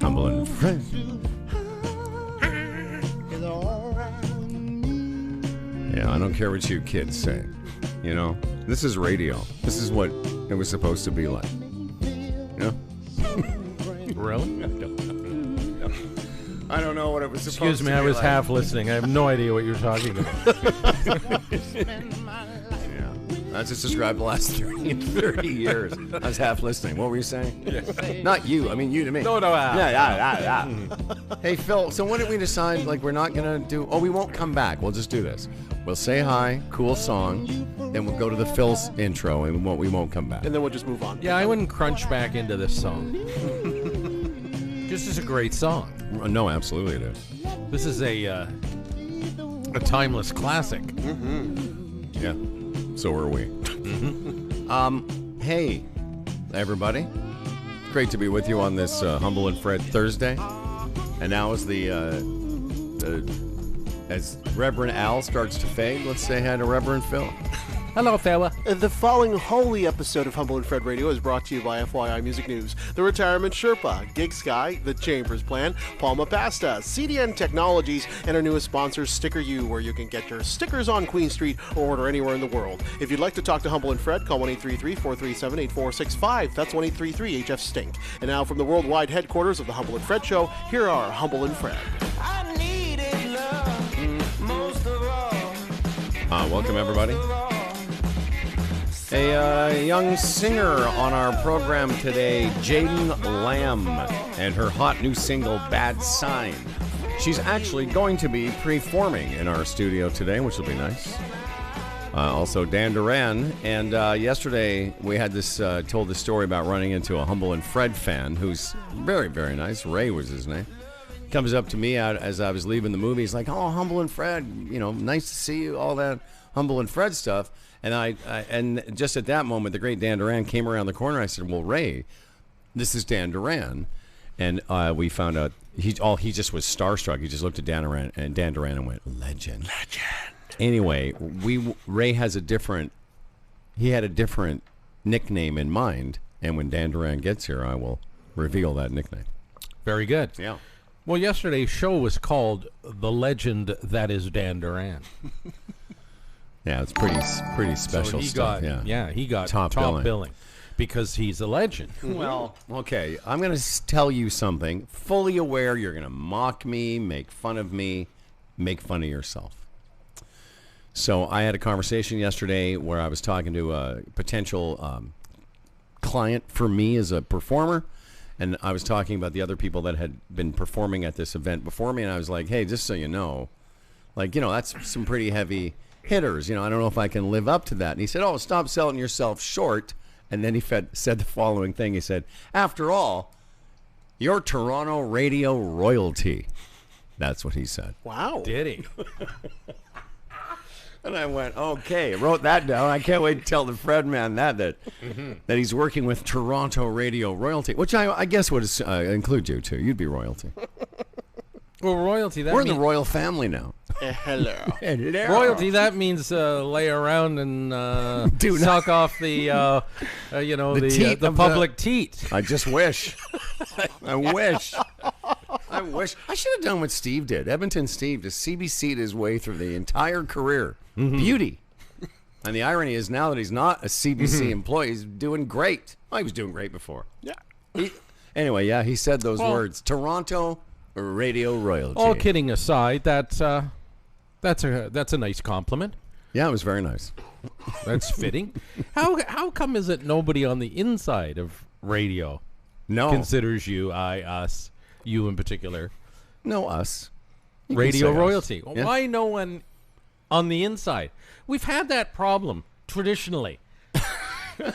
Humble and Fred. Yeah, I don't care what you kids say. You know, this is radio. This is what it was supposed to be like. You know? Really? I don't know what it was supposed to be. Excuse me, I was half listening. I have no idea what you're talking about. Yeah. I just described the last 30 years. I was half listening. What were you saying? Yeah. Not you. I mean, you to me. No. Yeah. Hey, Phil, so when did we decide, like, we're not going to do... Oh, we won't come back. We'll just do this. We'll say hi, cool song, then we'll go to the Phil's intro, and we won't come back. And then we'll just move on. Yeah, I wouldn't crunch back into this song. This is a great song. No, absolutely it is. This is a timeless classic. Mm-hmm. Yeah, so are we. Hey, everybody. Great to be with you on this Humble and Fred Thursday. And now as as Reverend Al starts to fade, let's say hi to Reverend Phil. Hello, fella. The following holy episode of Humble and Fred Radio is brought to you by FYI Music News, The Retirement Sherpa, Gig Sky, The Chambers Plan, Palma Pasta, CDN Technologies, and our newest sponsor, Sticker U, where you can get your stickers on Queen Street or order anywhere in the world. If you'd like to talk to Humble and Fred, call 1-833-437-8465. That's 1-833-HF-STINK. And now from the worldwide headquarters of the Humble and Fred Show, here are Humble and Fred. I needed love most of all. Welcome, everybody. A young singer on our program today, Jaden Lamb, and her hot new single, Bad Sign. She's actually going to be performing in our studio today, which will be nice. Also, Dan Duran. And yesterday, we had told the story about running into a Humble and Fred fan who's very, very nice. Ray was his name. Comes up to me as I was leaving the movie. He's like, "Oh, Humble and Fred, nice to see you," all that Humble and Fred stuff. And and just at that moment, the great Dan Duran came around the corner. I said, "Well, Ray, this is Dan Duran," and we found out he just was starstruck. He just looked at Dan Duran and went, "Legend." Anyway, Ray had a different nickname in mind, and when Dan Duran gets here, I will reveal that nickname. Very good. Yeah. Well, yesterday's show was called "The Legend That Is Dan Duran." Yeah, it's pretty special stuff. He got top billing because he's a legend. Well, okay, I'm going to tell you something. Fully aware you're going to mock me, make fun of me, make fun of yourself. So I had a conversation yesterday where I was talking to a potential client for me as a performer, and I was talking about the other people that had been performing at this event before me, and I was like, hey, just so you know, that's some pretty heavy hitters. I don't know if I can live up to that. And he said, "Oh, stop selling yourself short." And then he said the following thing. He said, "After all, you're Toronto radio royalty." That's what he said. Wow. Did he? And I went, okay, I wrote that down. I can't wait to tell the Fred man that he's working with Toronto radio royalty, which I guess would include you too. You'd be royalty. Well, royalty, We're in the royal family now. Hello. Hello. Royalty, that means lay around and suck off the the public teat. I just wish. I wish. I should have done what Steve did. Edmonton Steve just CBC'd his way through the entire career. Mm-hmm. Beauty. And the irony is now that he's not a CBC employee, he's doing great. Well, he was doing great before. Yeah. Anyway, he said those words. Toronto radio royalty. All kidding aside, that's a nice compliment. Yeah, it was very nice. That's fitting. How come is it nobody on the inside of radio considers you, us, you in particular? No, us. Radio royalty. Yeah. Why no one on the inside? We've had that problem traditionally.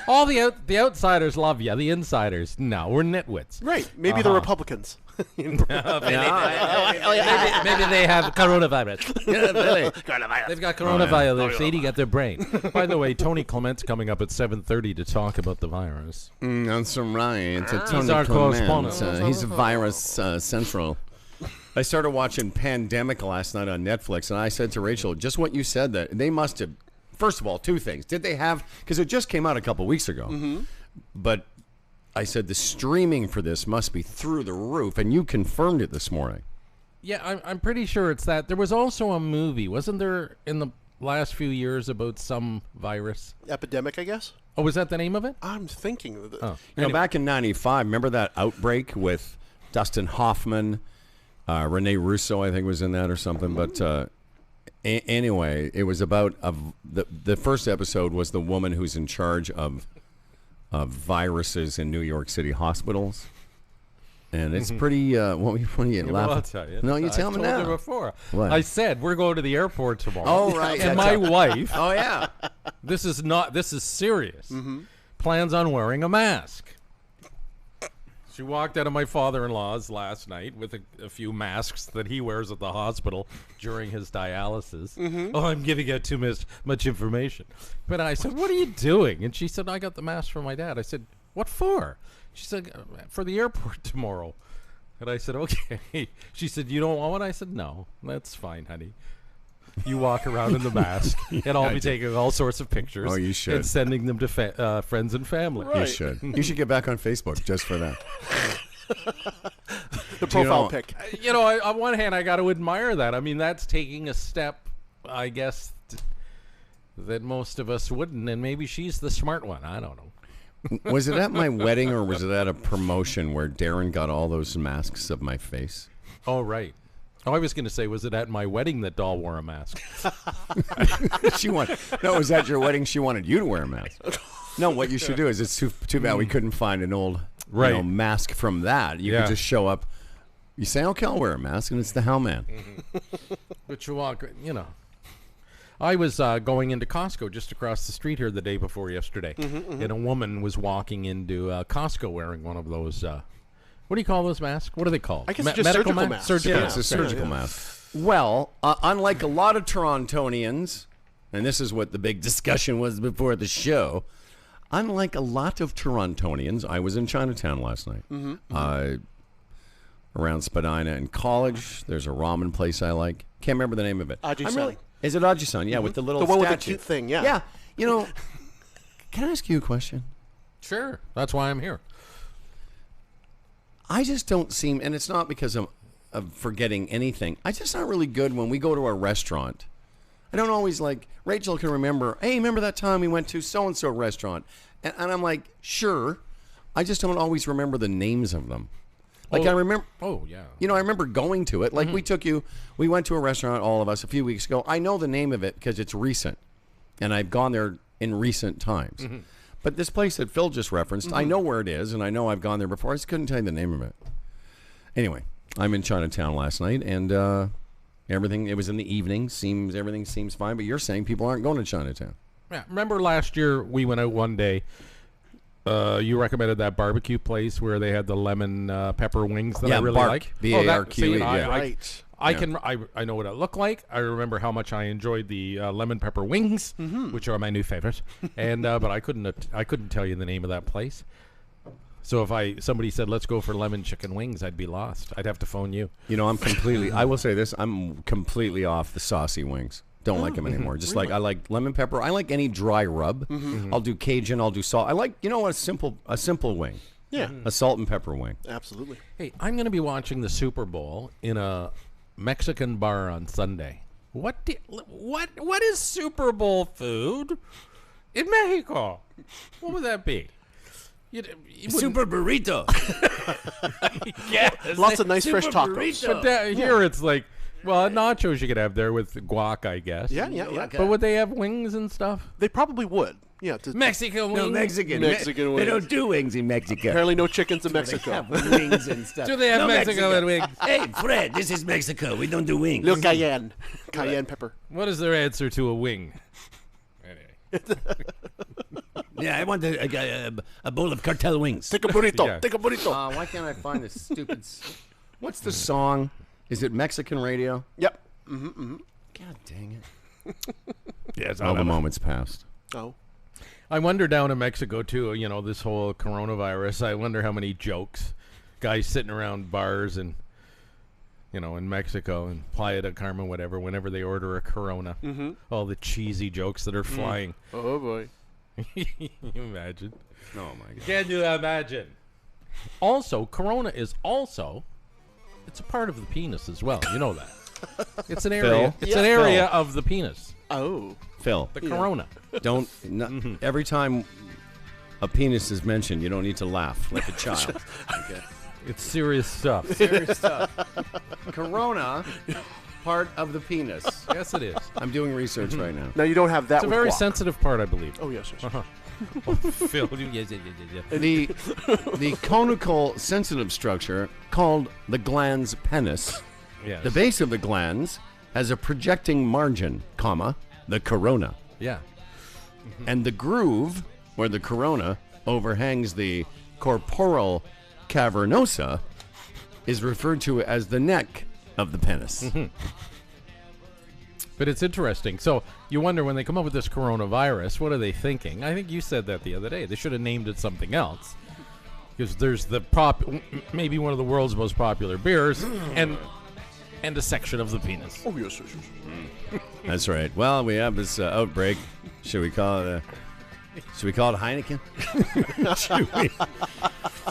All the outsiders love you. The insiders, no, we're nitwits. Right. Maybe the Republicans. Maybe they have coronavirus. They've got coronavirus. They're eating at their brain. By the way, Tony Clement's coming up at 7:30 to talk about the virus. That's right. He's our correspondent. He's a virus central. I started watching Pandemic last night on Netflix, and I said to Rachel, just what you said, that they must have, first of all, two things. Did they have, because it just came out a couple weeks ago, but I said the streaming for this must be through the roof, and you confirmed it this morning. Yeah, I'm pretty sure it's that. There was also a movie, wasn't there, in the last few years about some virus? Epidemic, I guess. Oh, was that the name of it? I'm thinking of it. Oh. You know, back in '95, remember that outbreak with Dustin Hoffman, Rene Russo, I think was in that or something. But anyway, it was about the first episode was the woman who's in charge of viruses in New York City hospitals. And it's pretty. What are you laughing? Well, I'll tell you. No, you tell me I now. told you before. What? I said we're going to the airport tomorrow. Oh, right. And my wife. Oh, yeah. This is serious. Plans on wearing a mask. She walked out of my father-in-law's last night with a few masks that he wears at the hospital during his dialysis. Oh, I'm giving out too much information. But I said, what are you doing? And she said, I got the mask from my dad. I said, what for? She said, for the airport tomorrow. And I said, okay. She said, you don't want one? I said, no, that's fine, honey. You walk around in the mask, and I'll be taking all sorts of pictures. Oh, you should. And sending them to friends and family. Right. You should. You should get back on Facebook just for that. The profile pic. You know, on one hand, I got to admire that. I mean, that's taking a step, I guess, that most of us wouldn't, and maybe she's the smart one. I don't know. Was it at my wedding or was it at a promotion where Darren got all those masks of my face? Oh, right. Oh, I was going to say, was it at my wedding that Doll wore a mask? No, it was at your wedding. She wanted you to wear a mask. No, what you should do is, it's too bad we couldn't find an old mask from that. You could just show up. You say, okay, I'll wear a mask, and it's the Hellman. But you walk, I was going into Costco just across the street here the day before yesterday, and a woman was walking into Costco wearing one of those, what do you call those masks? What are they called? I guess just surgical masks. Surgical Yeah, it's a surgical mask. Well, unlike a lot of Torontonians, and this is what the big discussion was before the show, unlike a lot of Torontonians, I was in Chinatown last night. Around Spadina in College. There's a ramen place I like. Can't remember the name of it. Aji-san. Is it Aji-san? Yeah, with the little The one with the statue. cute thing, yeah. Yeah. You know, can I ask you a question? Sure. That's why I'm here. I just don't seem, and it's not because of forgetting anything. I just not really good when we go to a restaurant. I don't always Rachel can remember, hey, remember that time we went to so-and-so restaurant? And I'm like, sure. I just don't always remember the names of them. I remember. Oh, yeah. You know, I remember going to it. We went to a restaurant, all of us, a few weeks ago. I know the name of it because it's recent. And I've gone there in recent times. But this place that Phil just referenced, I know where it is, and I know I've gone there before. I just couldn't tell you the name of it. Anyway, I'm in Chinatown last night, and it was in the evening. Everything seems fine, but you're saying people aren't going to Chinatown. Yeah. Remember last year we went out one day. You recommended that barbecue place where they had the lemon pepper wings that I really like. B-A-R-Q-E, Right. I know what it looked like. I remember how much I enjoyed the lemon pepper wings, which are my new favorite. And but I couldn't tell you the name of that place. So if somebody said let's go for lemon chicken wings, I'd be lost. I'd have to phone you. You know, I will say this, I'm completely off the saucy wings. Don't like them anymore. Just really? I like lemon pepper. I like any dry rub. I'll do Cajun. I'll do salt. I like, a simple wing. Yeah. A salt and pepper wing. Absolutely. Hey, I'm going to be watching the Super Bowl in a Mexican bar on Sunday. What is Super Bowl food in Mexico? What would that be? Super burrito. Yes. Lots of nice fresh tacos. But here it's like, well, nachos you could have there with guac, I guess. Yeah. But would they have wings and stuff? They probably would. Yeah. Mexican wings? No, Mexican. Mexican They wings. don't do wings in Mexico. Apparently no chickens in They Mexico. have wings and stuff. Do they have No, Mexican wings? Hey, Fred, this is Mexico. We don't do wings. Little cayenne. Cayenne pepper. What is their answer to a wing? Anyway. Yeah, I want a bowl of cartel wings. Take a burrito. Yeah. Take a burrito. Why can't I find this stupid... What's the song? Is it Mexican radio? Yep. God dang it. Yes, All the moments passed. Oh. I wonder down in Mexico, too, this whole coronavirus, I wonder how many jokes guys sitting around bars and, in Mexico and Playa del Carmen, whatever, whenever they order a Corona. All the cheesy jokes that are flying. Oh, boy. Can you imagine? Oh, my God. Can you imagine? Also, corona is also, it's a part of the penis as well. You know that. It's an area. Phil? It's an area of the penis. Oh. Phil, The corona. don't. Every time a penis is mentioned, you don't need to laugh like a child. Okay. It's serious stuff. Serious stuff. Corona, part of the penis. Yes, it is. I'm doing research right now. Now you don't have that. It's a with very guac. sensitive part, I believe. Oh yes. yes. Phil, yeah. The conical sensitive structure called the glans penis. Yes. The base of the glans has a projecting margin, comma, the corona. Yeah. And the groove where the corona overhangs the corporal cavernosa is referred to as the neck of the penis. But it's interesting. So you wonder when they come up with this coronavirus, what are they thinking? I think you said that the other day. They should have named it something else. Because there's the maybe one of the world's most popular beers, and a section of the penis. Oh yes. yes, yes. That's right. Well, we have this outbreak. Should we call it Heineken?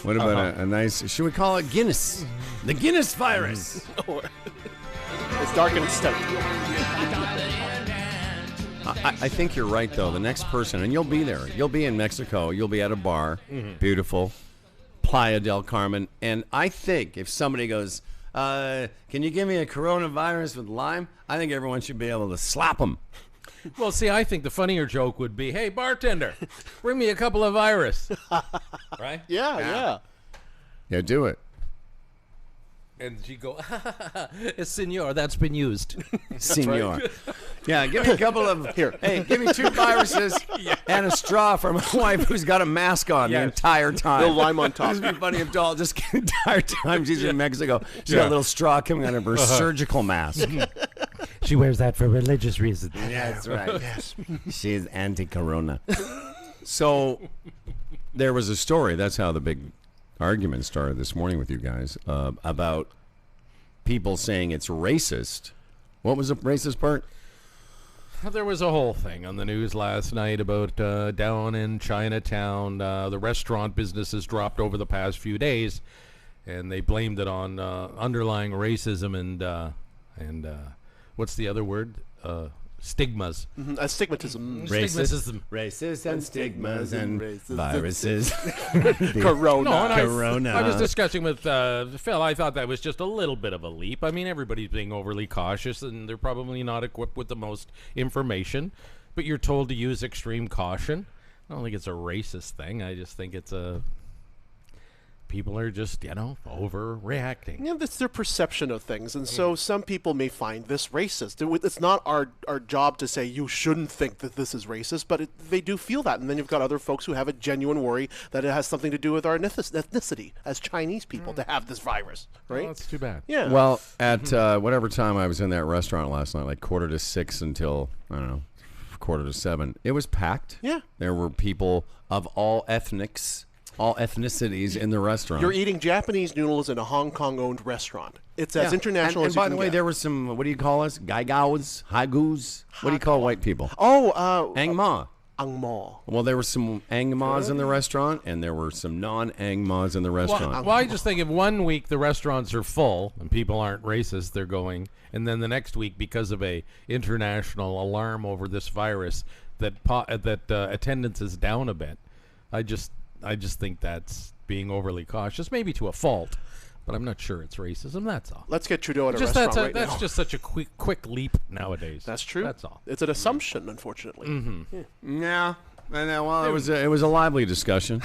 What about a nice? Should we call it Guinness? The Guinness virus. It's dark and it's stout. I think you're right, though. The next person, and you'll be there. You'll be in Mexico. You'll be at a bar, beautiful, Playa del Carmen. And I think if somebody goes, can you give me a coronavirus with lime? I think everyone should be able to slap them. Well, see, I think the funnier joke would be, hey, bartender, bring me a couple of virus. Right? Yeah. Yeah, do it. And she'd go, senor, that's been used. Senor. Yeah, give me a couple of... Here. Hey, give me 2 viruses and a straw for my wife who's got a mask on the entire time. No lime on top. This would be funny if Doll just the entire time she's in Mexico, she's got a little straw coming out of her surgical mask. She wears that for religious reasons. Yeah, that's right. Yes. She is anti-corona. So there was a story. That's how the big argument started this morning with you guys about people saying it's racist. What was the racist part? There was a whole thing on the news last night about down in Chinatown, the restaurant business has dropped over the past few days, and they blamed it on underlying racism and what's the other word? Stigmas. Astigmatism. Racists and stigmas and viruses. Corona. No, and Corona. I was discussing with Phil. I thought that was just a little bit of a leap. I mean, everybody's being overly cautious, and they're probably not equipped with the most information. But you're told to use extreme caution. I don't think it's a racist thing. I just think it's a... People are just, overreacting. Yeah, that's their perception of things, and so some people may find this racist. It's not our job to say you shouldn't think that this is racist, but they do feel that. And then you've got other folks who have a genuine worry that it has something to do with our ethnicity as Chinese people to have this virus, right? Oh, that's too bad. Yeah. Well, at whatever time I was in that restaurant last night, like 5:45 until, I don't know, 6:45, it was packed. Yeah. There were people of all ethnicities in the restaurant. You're eating Japanese noodles in a Hong Kong-owned restaurant. It's as international and as you by can the way, get. there were some, what do you call us? Gaigaos? Haigus? What do you call white people? Oh, Angma. Ang Mo. Well, there were some Angmas in the restaurant, and there were some non-Angmas in the restaurant. Well, I just think if 1 week the restaurants are full and people aren't racist, they're going, and then the next week, because of a international alarm over this virus, that attendance is down a bit. I just think that's being overly cautious, maybe to a fault, but I'm not sure it's racism. That's all. Let's get Trudeau at a Just restaurant that's right now. just such a quick leap nowadays. That's true. That's all. It's an assumption, unfortunately. Yeah. Well, it was a lively discussion.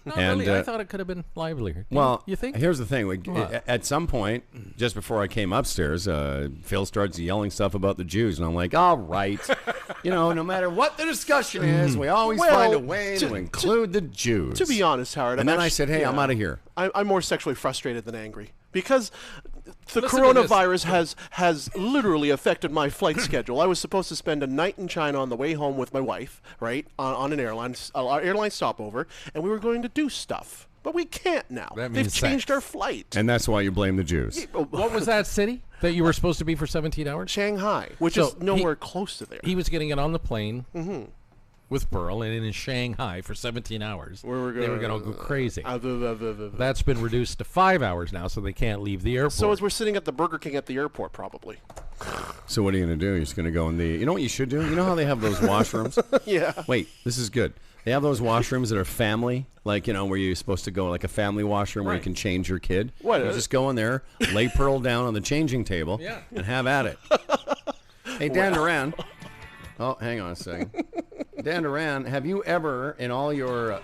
Not And, really. I thought it could have been livelier. Well, you think? Here's the thing. What? At some point, just before I came upstairs, Phil starts yelling stuff about the Jews, and I'm like, all right. No matter what the discussion is, we always find a way to include the Jews. To be honest, Howard. And then I said, hey, I'm out of here. I'm more sexually frustrated than angry because the Listen to this. coronavirus has literally affected my flight schedule. I was supposed to spend a night in China on the way home with my wife, right, on an airline stopover, and we were going to do stuff. But we can't now. That They've means changed sex. our flight. And that's why you blame the Jews. What was that city that you were supposed to be for 17 hours? Shanghai, which So is nowhere close to there. He was getting it on the plane with Pearl and in Shanghai for 17 hours. They were going to go crazy. That's been reduced to 5 hours now, so they can't leave the airport. So as we're sitting at the Burger King at the airport, probably. So what are you going to do? You're just going to go in the... You know what you should do? You know how they have those washrooms? Yeah. Wait, this is good. They have those washrooms that are family, like, you know, where you're supposed to go, like a family washroom where you can change your kid. What? You just go in there, lay Pearl down on the changing table, and have at it. Hey, Dan Duran. Oh, hang on a second. Dan Duran, have you ever, in all your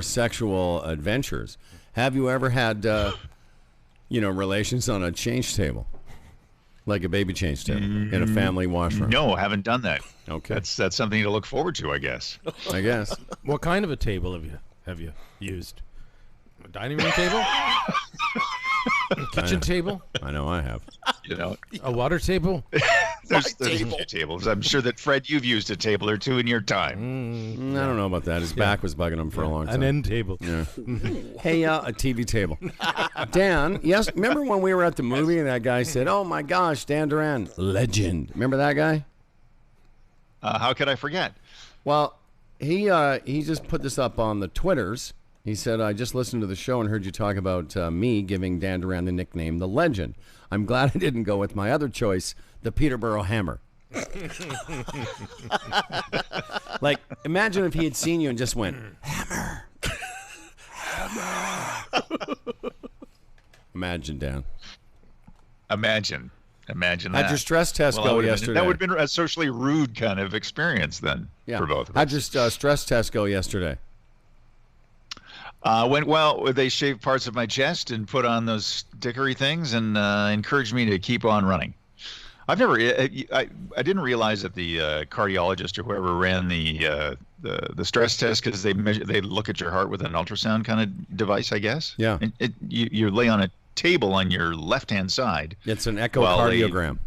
sexual adventures, have you ever had, relations on a change table? Like a baby change table in a family washroom? No, I haven't done that. Okay. That's something to look forward to, I guess. I guess. What kind of a table have you used? A dining room table? A kitchen table? I know I have. You know, a water table? there's a few tables. I'm sure that, Fred, you've used a table or two in your time. I don't know about that. His back was bugging him for a long time. An end table. Yeah. Hey, a TV table. Dan, yes, remember when we were at the movie and that guy said, "Oh my gosh, Dan Duran, legend." Remember that guy? How could I forget? Well, he just put this up on the Twitters. He said, "I just listened to the show and heard you talk about me giving Dan Duran the nickname The Legend. I'm glad I didn't go with my other choice, the Peterborough Hammer." Like, imagine if he had seen you and just went, "Hammer, hammer." Imagine, Dan. Imagine that. How'd your stress test go yesterday? That would have been a socially rude kind of experience then for both of us. How'd your stress test go yesterday? Went well. They shaved parts of my chest and put on those stickery things and encouraged me to keep on running. I didn't realize that the cardiologist or whoever ran the stress test, because they look at your heart with an ultrasound kind of device, I guess. Yeah. And you lay on a table on your left-hand side. It's an echocardiogram.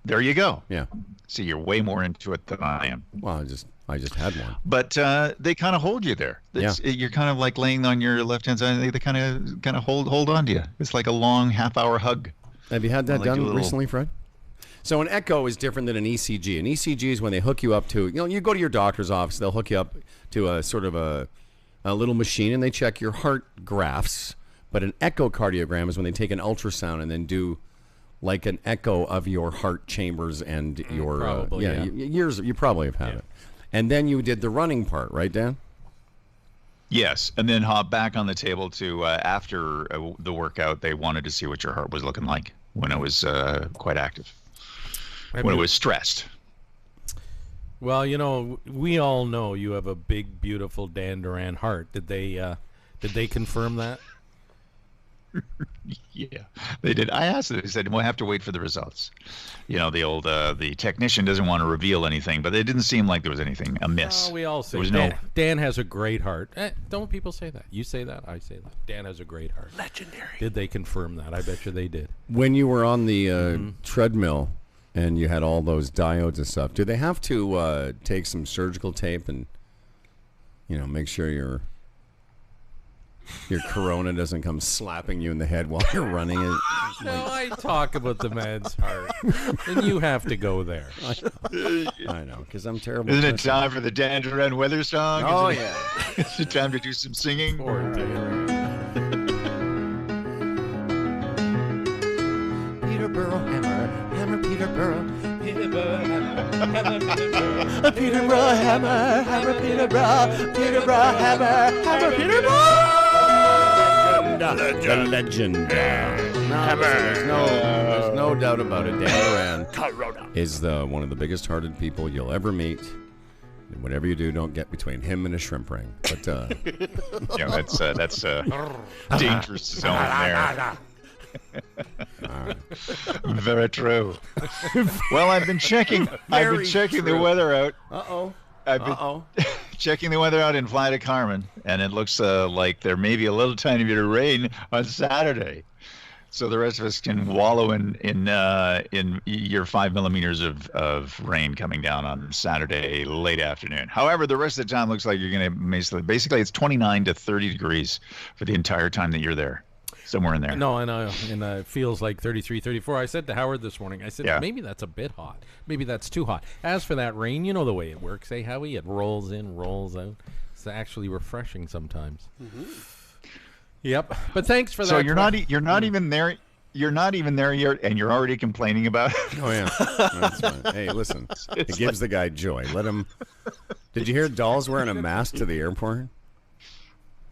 There you go. Yeah. See, you're way more into it than I am. Well, I just had one. But they kind of hold you there. You're kind of like laying on your left-hand side. They kind of hold on to you. It's like a long half-hour hug. Have you had that done recently, Fred? So an echo is different than an ECG. An ECG is when they hook you up to, you go to your doctor's office, they'll hook you up to a sort of a little machine and they check your heart graphs. But an echocardiogram is when they take an ultrasound and then do like an echo of your heart chambers and your probably, you probably have had it. And then you did the running part, right, Dan? Yes, and then hop back on the table to after the workout. They wanted to see what your heart was looking like when it was quite active, when it was stressed. Well, we all know you have a big, beautiful Dan Duran heart. Did they confirm that? Yeah, they did. I asked them. They said we'll have to wait for the results. The technician doesn't want to reveal anything, but it didn't seem like there was anything amiss. We all say Dan has a great heart. Don't people say that? You say that, I say that. Dan has a great heart. Legendary. Did they confirm that? I bet you they did. When you were on the treadmill and you had all those diodes and stuff, do they have to take some surgical tape and make sure your corona doesn't come slapping you in the head while you're running it? No, I talk about the man's heart, and you have to go there. I know, because I'm terrible. Isn't it time for the Dan Duran weather song? Oh, yeah. Is it time to do some singing? Peterborough hammer, hammer Peterborough. Peterborough hammer, hammer Peterborough. Peterborough hammer, hammer Peterborough. Peterborough hammer, hammer Peterborough. The legend. There's no doubt about it. Dan Duran is one of the biggest-hearted people you'll ever meet. And whatever you do, don't get between him and a shrimp ring. But that's a dangerous zone there. Very true. Well, I've been checking the weather out. I've been checking the weather out in Playa del Carmen, and it looks like there may be a little tiny bit of rain on Saturday. So the rest of us can wallow in your 5 millimeters of rain coming down on Saturday late afternoon. However, the rest of the time looks like you're going to basically it's 29 to 30 degrees for the entire time that you're there. somewhere in there. No, and it feels like 33, 34. I said to Howard this morning, I said, Yeah. maybe that's a bit hot. Maybe that's too hot. As for that rain, you know the way it works, eh, Howie? It rolls in, rolls out. It's actually refreshing sometimes. Yep. But thanks for that. So you're not even there. You're not even there yet, and you're already complaining about it. Oh, yeah. That's fine. Hey, listen. It gives the guy joy. Let him. Did you hear Doll's wearing a mask to the airport?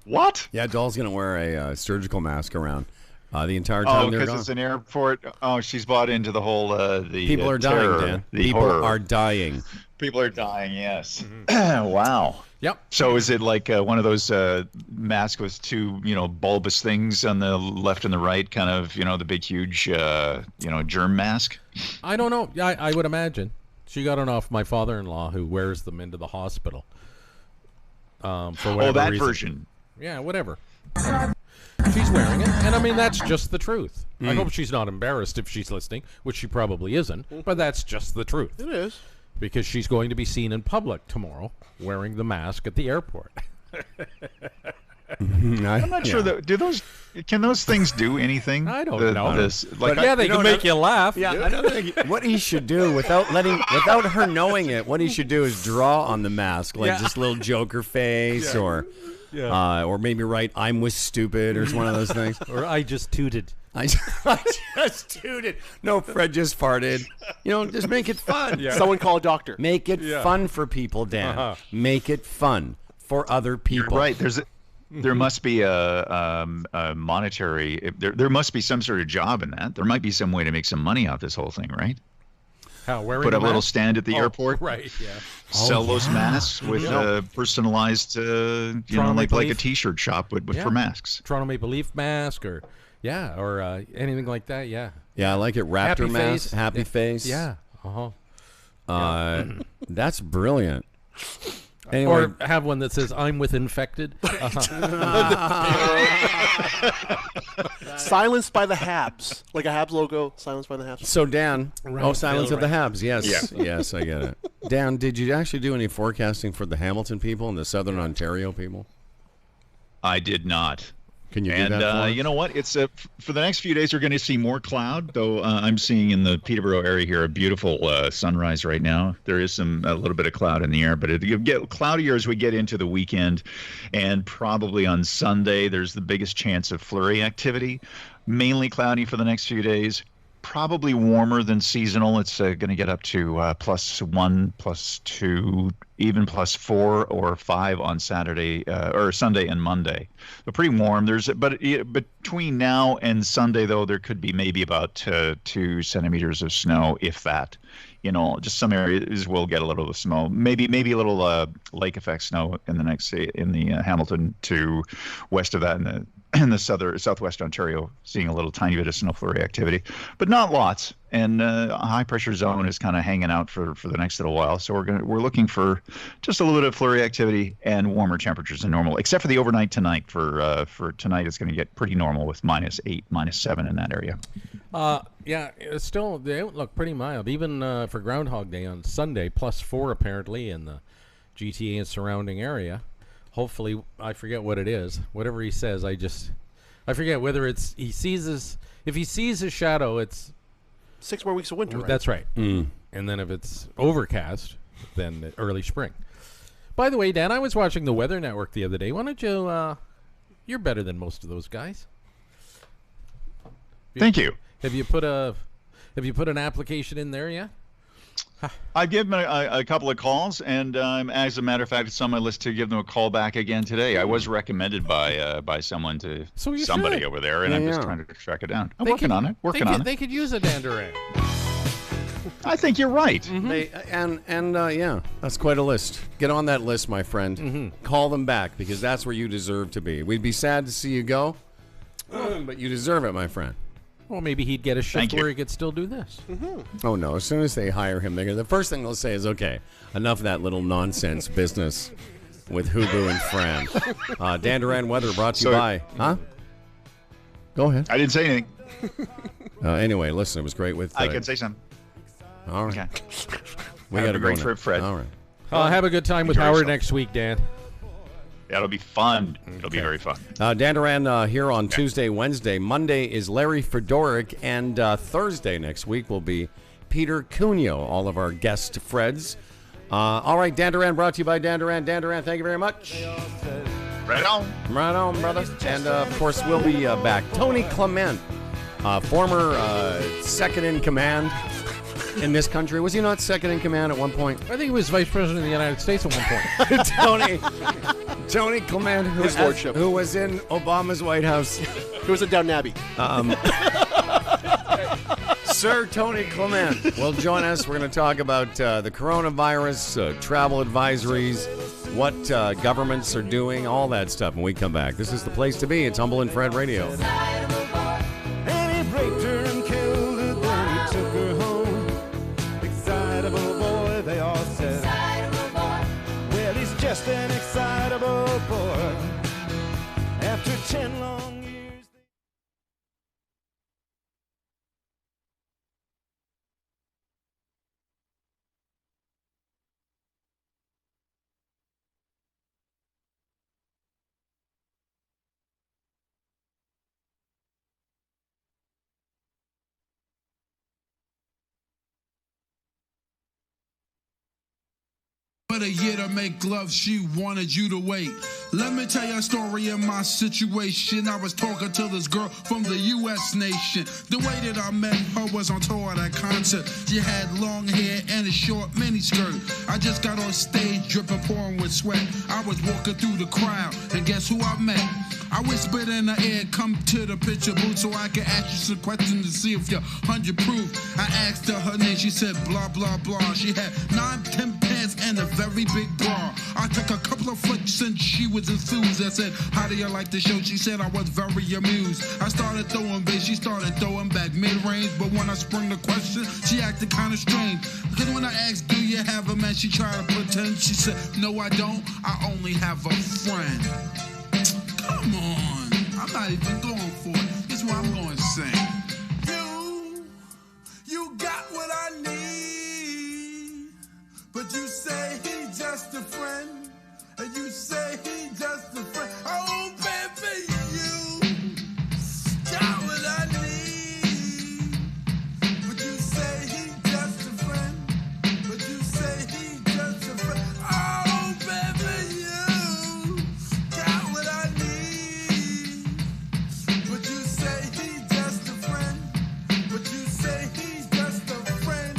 What? Yeah, Doll's going to wear a surgical mask around the entire time they're because gone. it's an airport. Oh, she's bought into the whole People are terror, dying, Dan. the People horror. are dying. People are dying. Yes. Wow. Yep. So is it like one of those masks with two, bulbous things on the left and the right, kind of, the big, huge, germ mask? I don't know. I would imagine. She got it off my father-in-law, who wears them into the hospital. For whatever that reason. version. Yeah, whatever. She's wearing it, and I mean, that's just the truth. I hope she's not embarrassed if she's listening, which she probably isn't, but that's just the truth. It is. Because she's going to be seen in public tomorrow wearing the mask at the airport. I'm not sure that can those things do anything? I don't know. Yeah, they can make you laugh. Yeah, another thing. What he should do without her knowing it, what he should do is draw on the mask, like just a little Joker face, or maybe write "I'm with stupid" or one of those things. Or I just tooted. I just tooted. No, Fred just farted. Just make it fun. Someone call a doctor. Make it fun for people, Dan. Make it fun for other people. You're right. There must be a monetary. There must be some sort of job in that. There might be some way to make some money off this whole thing, right? How, wearing Put a a little mask? stand at the airport. Right, yeah. Sell those masks with personalized, Toronto like Maple a Leaf. T-shirt shop for masks. Toronto Maple Leaf mask or anything like that, yeah. Yeah, I like it. Raptor Happy mask, face. happy face. Yeah, That's brilliant. Anyway, Or have one that says, I'm with infected. Silenced by the Habs. Like a Habs logo, silenced by the Habs. so Dan, Silence of the Habs. Yes, Yeah. yes, I get it. Dan, did you actually do any forecasting for the Hamilton people and the Southern Ontario people? I did not. Can you do And that for us? you know what? It's for the next few days we're going to see more cloud. Though I'm seeing in the Peterborough area here a beautiful sunrise right now. There is a little bit of cloud in the air, but it'll get cloudier as we get into the weekend, and probably on Sunday there's the biggest chance of flurry activity. Mainly cloudy for the next few days. Probably warmer than seasonal. It's going to get up to +1, +2, even +4 or 5 on Saturday or Sunday and Monday. So pretty warm. But between now and Sunday, though, there could be maybe about 2 centimeters of snow, if that. Just some areas will get a little snow. Maybe a little lake effect snow in the Hamilton to west of that in the southwest Ontario, seeing a little tiny bit of snow flurry activity, but not lots. And a high pressure zone is kind of hanging out for the next little while. So we're looking for just a little bit of flurry activity and warmer temperatures than normal, except for the overnight tonight. For tonight, it's going to get pretty normal with -8, -7 in that area. It's still, they look pretty mild. Even for Groundhog Day on Sunday, +4 apparently in the GTA and surrounding area. Hopefully, I forget what it is. Whatever he says, I forget whether it's if he sees his shadow, it's 6 more weeks of winter, right? That's right. And then if it's overcast, then early spring. By the way, Dan, I was watching the Weather Network the other day. Why don't you? You're better than most of those guys. Thank you. Have you put an application in there yet? I've given a couple of calls, and as a matter of fact, it's on my list to give them a call back again today. I was recommended by someone to somebody over there, and I'm just trying to track it down. I'm working on it. They could use a Dan Duran. I think you're right. Mm-hmm. That's quite a list. Get on that list, my friend. Mm-hmm. Call them back, because that's where you deserve to be. We'd be sad to see you go, but you deserve it, my friend. Well, maybe he'd get a shift where he could still do this. Oh, no. As soon as they hire him, the first thing they'll say is, okay, enough of that little nonsense business with Hubu and Fran. Dan Duran Weather brought to you by... Huh? Go ahead. I didn't say anything. Anyway, listen, it was great with... I can say something. All right. Okay. We got a great trip, Fred. All right. Have a good time with Howard next week, Dan. That'll be fun. It'll be very fun. Dan Duran here on Tuesday, Wednesday. Monday is Larry Fedoric, and Thursday next week will be Peter Cuneo, all of our guest Freds. All right, Dan Duran brought to you by Dan Duran. Dan Duran, thank you very much. Right on. Right on, brother. And, of course, we'll be back. Tony Clement, former second in command in this country. Was he not second in command at one point? I think he was vice president of the United States at one point. Tony Clement, His lordship. who was in Obama's White House. He was at Downton Abbey. Sir Tony Clement will join us. We're going to talk about the coronavirus, travel advisories, what governments are doing, all that stuff when we come back. This is the place to be. It's Humble and Fred Radio. And he raped her and killed her, then he took her home. Excitable boy, they all said. Well, he's just an excitable boy. After 10 long years. But a year to make love, she wanted you to wait. Let me tell you a story of my situation. I was talking to this girl from the U.S. nation. The way that I met her was on tour at a concert. She had long hair and a short miniskirt. I just got on stage dripping, pouring with sweat. I was walking through the crowd, and guess who I met? I whispered in her ear, come to the picture booth so I can ask you some questions to see if you're 100 proof. I asked her name, she said blah, blah, blah. She had 9, 10 pants and a very big bra. I took a couple of flicks and she was enthused. I said, how do you like the show? She said I was very amused. I started throwing bass, she started throwing back mid-range. But when I sprung the question, she acted kind of strange. Because when I asked, do you have a man? She tried to pretend. She said, no, I don't. I only have a friend. Come on, I'm not even going for it. This is what I'm going to sing. You got what I need, but you say he's just a friend, and you say he's just a friend. Oh, baby, you got what I need, but you say he's just a friend, but you say he's just a friend. Oh, baby, you got what I need, but you say he's just a friend, but you say he's just a friend.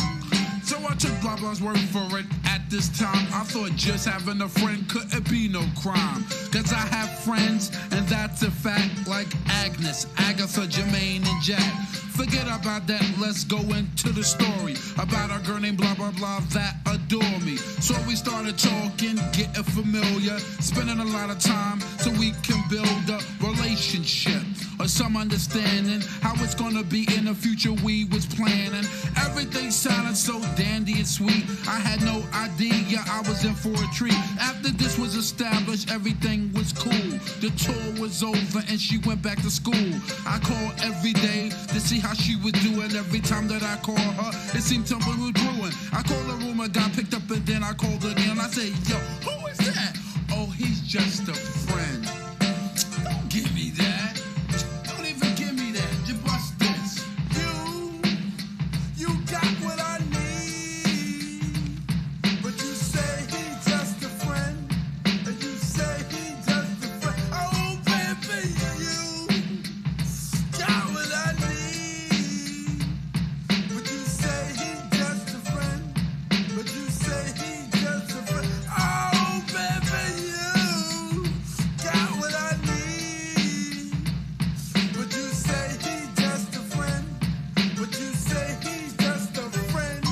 So I took blah blah's word for it. At this time, I thought just having a friend couldn't be no crime. Cause I have friends, and that's a fact, like Agnes, Agatha, Jermaine, and Jack. Forget about that, let's go into the story about a girl named blah blah blah that adore me. So we started talking, getting familiar, spending a lot of time so we can build a relationship or some understanding how it's gonna be in the future. We was planning, everything sounded so dandy and sweet. I had no idea I was in for a treat. After this was established, everything was cool. The tour was over and she went back to school. I called every day to see how she was doing. Every time that I called her, it seemed something was brewing. I called the room, I got picked up, and then I called again. I say, yo, who is that? Oh, he's just a friend. Don't give me that. Don't even give me that. Just bust this. You got what I need, but you say he's just a friend, and you say he's just a friend. Oh, baby, you got what I need, but you say he's just a friend, but you say he's just a friend. Oh, baby, you got what I need, but you say he's just a friend, but you say he's just a friend.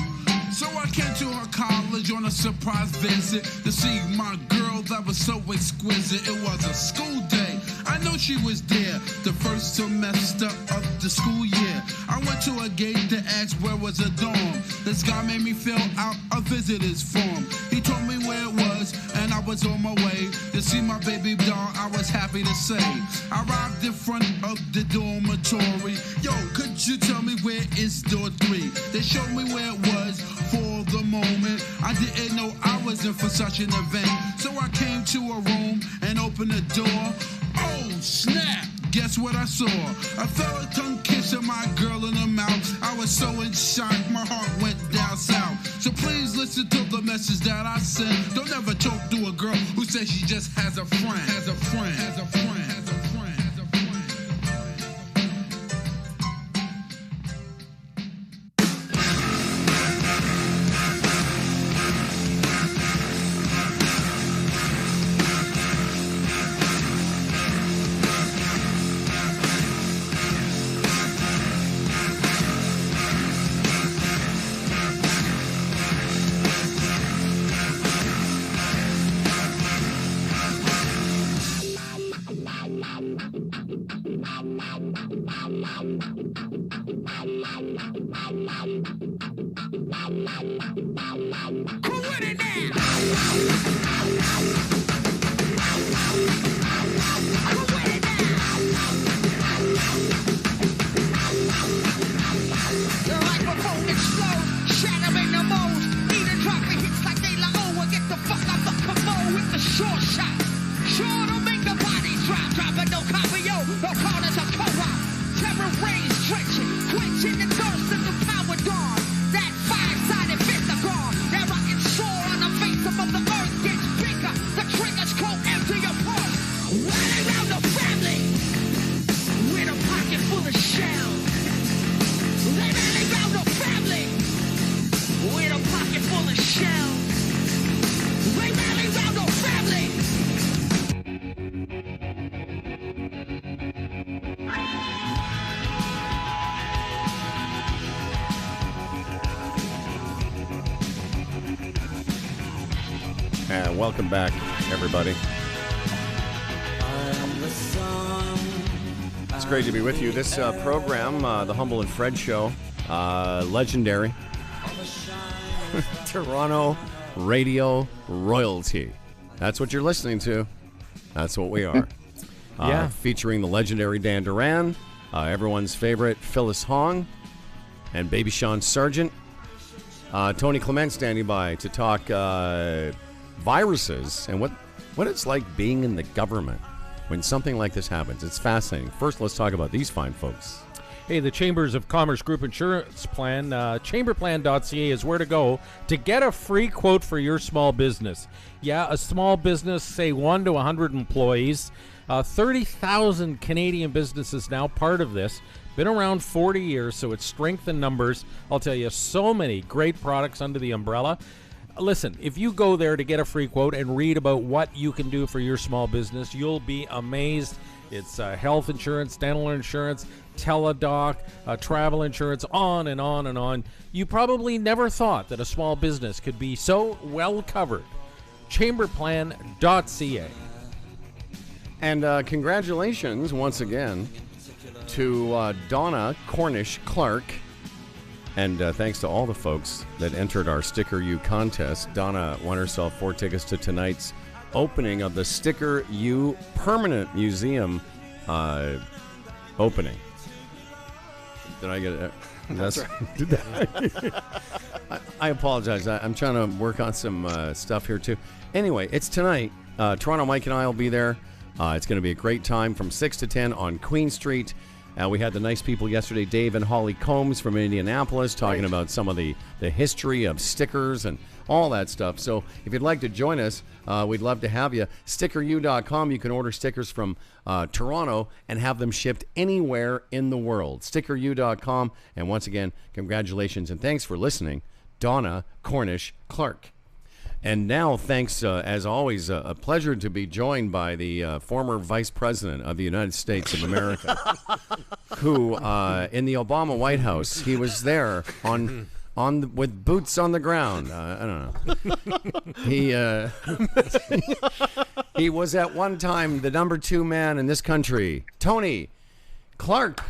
So I came to her college on a surprise visit to see my girl that was so exquisite. It was a school day. I know she was there the first semester of the school year. I went to a gate to ask where was a dorm. This guy made me fill out a visitor's form. He told me where it was, and I was on my way to see my baby doll. I was happy to say. I arrived in front of the dormitory. Yo, could you tell me where is door 3? They showed me where it was for the moment. I didn't know I was in for such an event. So I came to a room and opened the door. Oh, snap! Guess what I saw? A fella tongue kissing my girl in the mouth. I was so in shock, my heart went down south. So please listen to the message that I sent. Don't ever talk to a girl who says she just has a friend. Has a friend. Has a friend. Has a friend. Has a friend. Welcome back, everybody. It's great to be with you. This program, The Humble and Fred Show, legendary Toronto radio royalty. That's what you're listening to. That's what we are. Yeah. Featuring the legendary Dan Duran, everyone's favorite Phyllis Hong, and Baby Sean Sargent. Tony Clement standing by to talk viruses and what it's like being in the government when something like this happens. It's fascinating. First, let's talk about these fine folks. Hey, the Chambers of Commerce Group Insurance Plan, chamberplan.ca is where to go to get a free quote for your small business. Yeah, a small business, say 1 to 100 employees. 30,000 Canadian businesses now part of this. Been around 40 years, so it's strength in numbers. I'll tell you, so many great products under the umbrella. Listen, if you go there to get a free quote and read about what you can do for your small business, you'll be amazed. It's health insurance, dental insurance, teledoc, travel insurance, on and on and on. You probably never thought that a small business could be so well covered. Chamberplan.ca. And congratulations once again to Donna Cornish-Clark. And thanks to all the folks that entered our Sticker U contest. Donna won herself 4 tickets to tonight's opening of the Sticker U Permanent Museum opening. Did I get it? That's right. I apologize. I'm trying to work on some stuff here, too. Anyway, it's tonight. Toronto Mike and I will be there. It's going to be a great time from 6 to 10 on Queen Street. We had the nice people yesterday, Dave and Holly Combs from Indianapolis, talking about some of the history of stickers and all that stuff. So if you'd like to join us, we'd love to have you. StickerU.com. You can order stickers from Toronto and have them shipped anywhere in the world. StickerU.com. And once again, congratulations and thanks for listening, Donna Cornish-Clark. And now, thanks, as always, a pleasure to be joined by the former Vice President of the United States of America, who, in the Obama White House, he was there on with boots on the ground. I don't know. He was at one time the number 2 man in this country. Tony Clark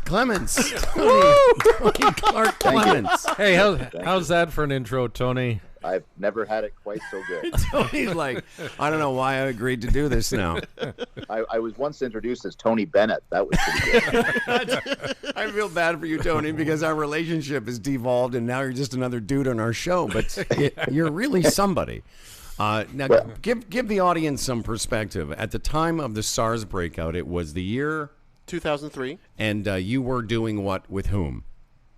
Clements. Tony Clark Clements. Hey, how's that for an intro, Tony? I've never had it quite so good. Tony's like, I don't know why I agreed to do this now. I was once introduced as Tony Bennett. That was pretty good. I feel bad for you, Tony, because our relationship has devolved, and now you're just another dude on our show. But you're really somebody. Now, give the audience some perspective. At the time of the SARS breakout, it was the year 2003. And you were doing what with whom?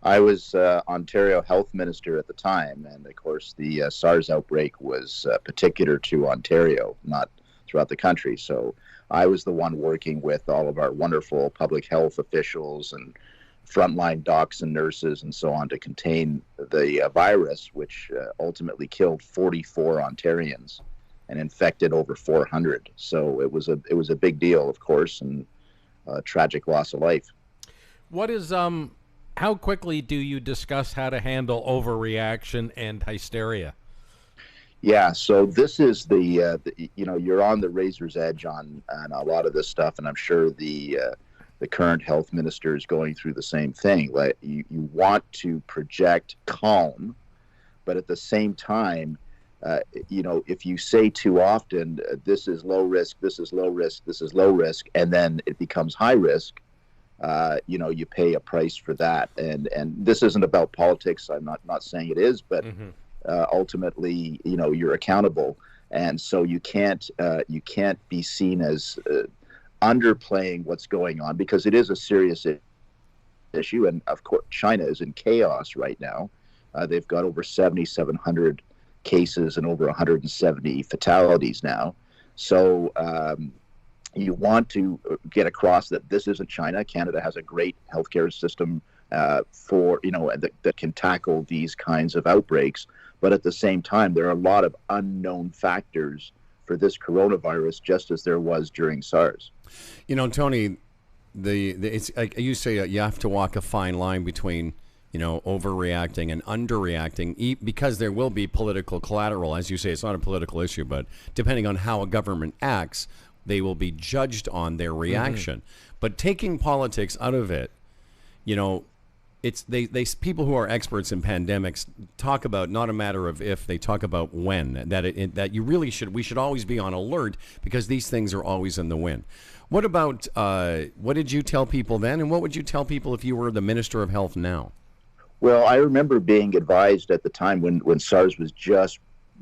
I was Ontario Health Minister at the time, and of course the SARS outbreak was particular to Ontario, not throughout the country. So I was the one working with all of our wonderful public health officials and frontline docs and nurses and so on to contain the virus, which ultimately killed 44 Ontarians and infected over 400. So it was a big deal, of course, and a tragic loss of life. What is how quickly do you discuss how to handle overreaction and hysteria? Yeah, so this is the you're on the razor's edge on a lot of this stuff, and I'm sure the current health minister is going through the same thing. Like you want to project calm, but at the same time, if you say too often, this is low risk, this is low risk, this is low risk, and then it becomes high risk, you pay a price for that. And this isn't about politics. I'm not saying it is, but ultimately, you're accountable. And so you can't be seen as underplaying what's going on, because it is a serious issue. And of course, China is in chaos right now. They've got over 7,700 cases and over 170 fatalities now. So you want to get across that this isn't China. Canada has a great healthcare system that can tackle these kinds of outbreaks. But at the same time, there are a lot of unknown factors for this coronavirus, just as there was during SARS. Tony, it's like you say, you have to walk a fine line between overreacting and underreacting, because there will be political collateral. As you say, it's not a political issue, but depending on how a government acts, they will be judged on their reaction. But taking politics out of it, it's they people who are experts in pandemics talk about not a matter of if, they talk about when. That we should always be on alert, because these things are always in the wind. What about what did you tell people then, and what would you tell people if you were the Minister of Health now? Well, I remember being advised at the time when SARS was just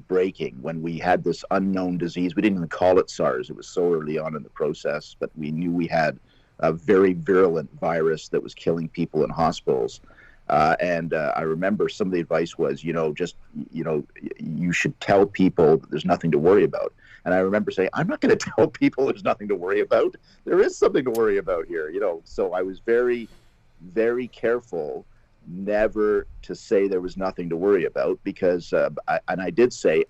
breaking, when we had this unknown disease. We didn't even call it SARS. It was so early on in the process, but we knew we had a very virulent virus that was killing people in hospitals. And I remember some of the advice was, you should tell people that there's nothing to worry about. And I remember saying, I'm not going to tell people there's nothing to worry about. There is something to worry about here, So I was very, very careful never to say there was nothing to worry about, because I did say,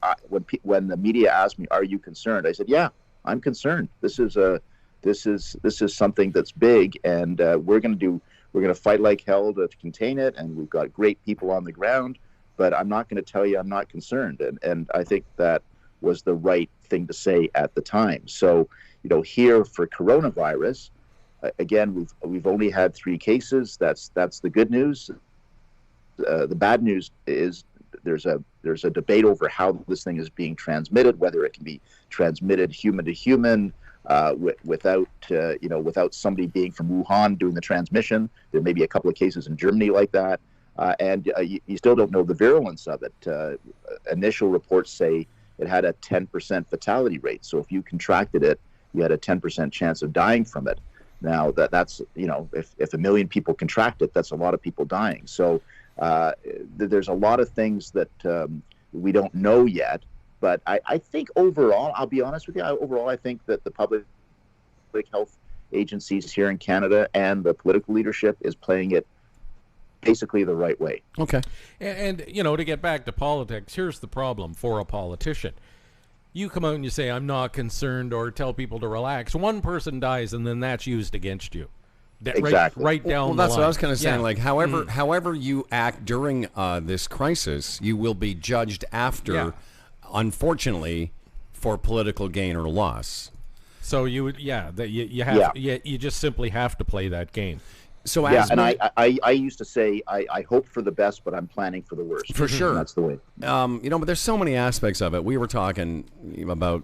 when the media asked me, are you concerned? I said, yeah, I'm concerned. This is something that's big, and we're going to fight like hell to contain it, and we've got great people on the ground, but I'm not going to tell you I'm not concerned. And I think that was the right thing to say at the time. So, here for coronavirus, again, we've only had 3 cases. That's the good news. The bad news is there's a debate over how this thing is being transmitted, whether it can be transmitted human to human, without somebody being from Wuhan doing the transmission. There may be a couple of cases in Germany like that, and you still don't know the virulence of it. Initial reports say it had a 10% fatality rate. So if you contracted it, you had a 10% chance of dying from it. Now that's if 1 million people contract it, that's a lot of people dying. So there's a lot of things that we don't know yet. But I think overall, I'll be honest with you, I think that the public health agencies here in Canada and the political leadership is playing it basically the right way. Okay. And to get back to politics, here's the problem for a politician. You come out and you say, I'm not concerned, or tell people to relax. One person dies, and then that's used against you. Exactly. Right down Well, the that's line. what I was kind of saying. Yeah. Like, however you act during this crisis, you will be judged after, Yeah. unfortunately, for political gain or loss. So you would, you just simply have to play that game. So Yeah, as and we- I used to say I hope for the best, but I'm planning for the worst. For sure. And that's the way. but there's so many aspects of it. We were talking about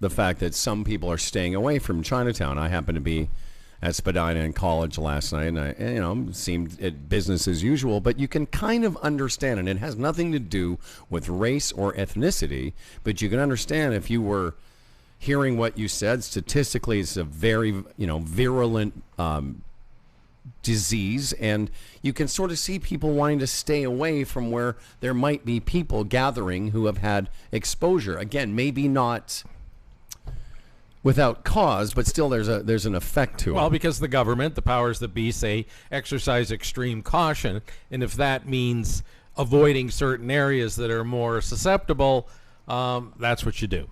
the fact that some people are staying away from Chinatown. I happened to be at Spadina in college last night, and it seemed business as usual. But you can kind of understand, and it has nothing to do with race or ethnicity. But you can understand if you were hearing what you said. Statistically, it's a very virulent disease, and you can sort of see people wanting to stay away from where there might be people gathering who have had exposure. Again, maybe not without cause, but still there's an effect to it. Well, because the government, the powers that be, say exercise extreme caution, and if that means avoiding certain areas that are more susceptible, that's what you do.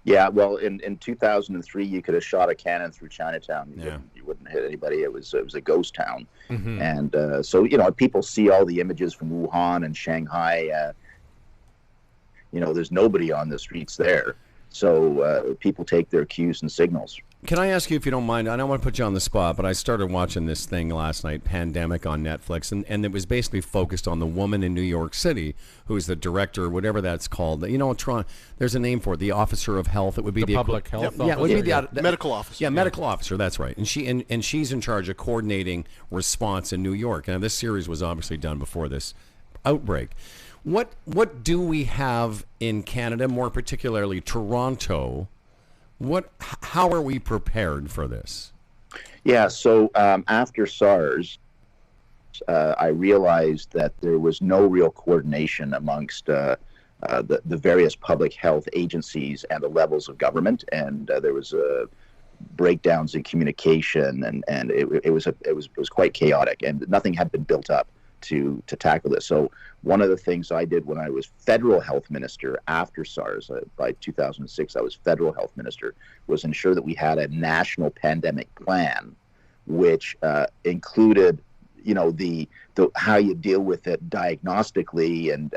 Yeah, well, in 2003, you could have shot a cannon through Chinatown. You wouldn't hit anybody. It was a ghost town, and so people see all the images from Wuhan and Shanghai. There's nobody on the streets there, so people take their cues and signals. Can I ask you, if you don't mind, I don't want to put you on the spot, but I started watching this thing last night, Pandemic, on Netflix, and it was basically focused on the woman in New York City who's the director, whatever that's called. Toronto, there's a name for it, the officer of health. It would be the public health officer. Yeah, it would be the medical officer. Yeah, medical officer, that's right. And she's in charge of coordinating response in New York. Now, this series was obviously done before this outbreak. What do we have in Canada, more particularly Toronto? How are we prepared for this? Yeah, so after SARS, I realized that there was no real coordination amongst the various public health agencies and the levels of government, and there was breakdowns in communication, and it was quite chaotic, and nothing had been built up to tackle this. So one of the things I did when I was federal health minister after SARS, by 2006 I was federal health minister, was ensure that we had a national pandemic plan, which included the how you deal with it diagnostically, and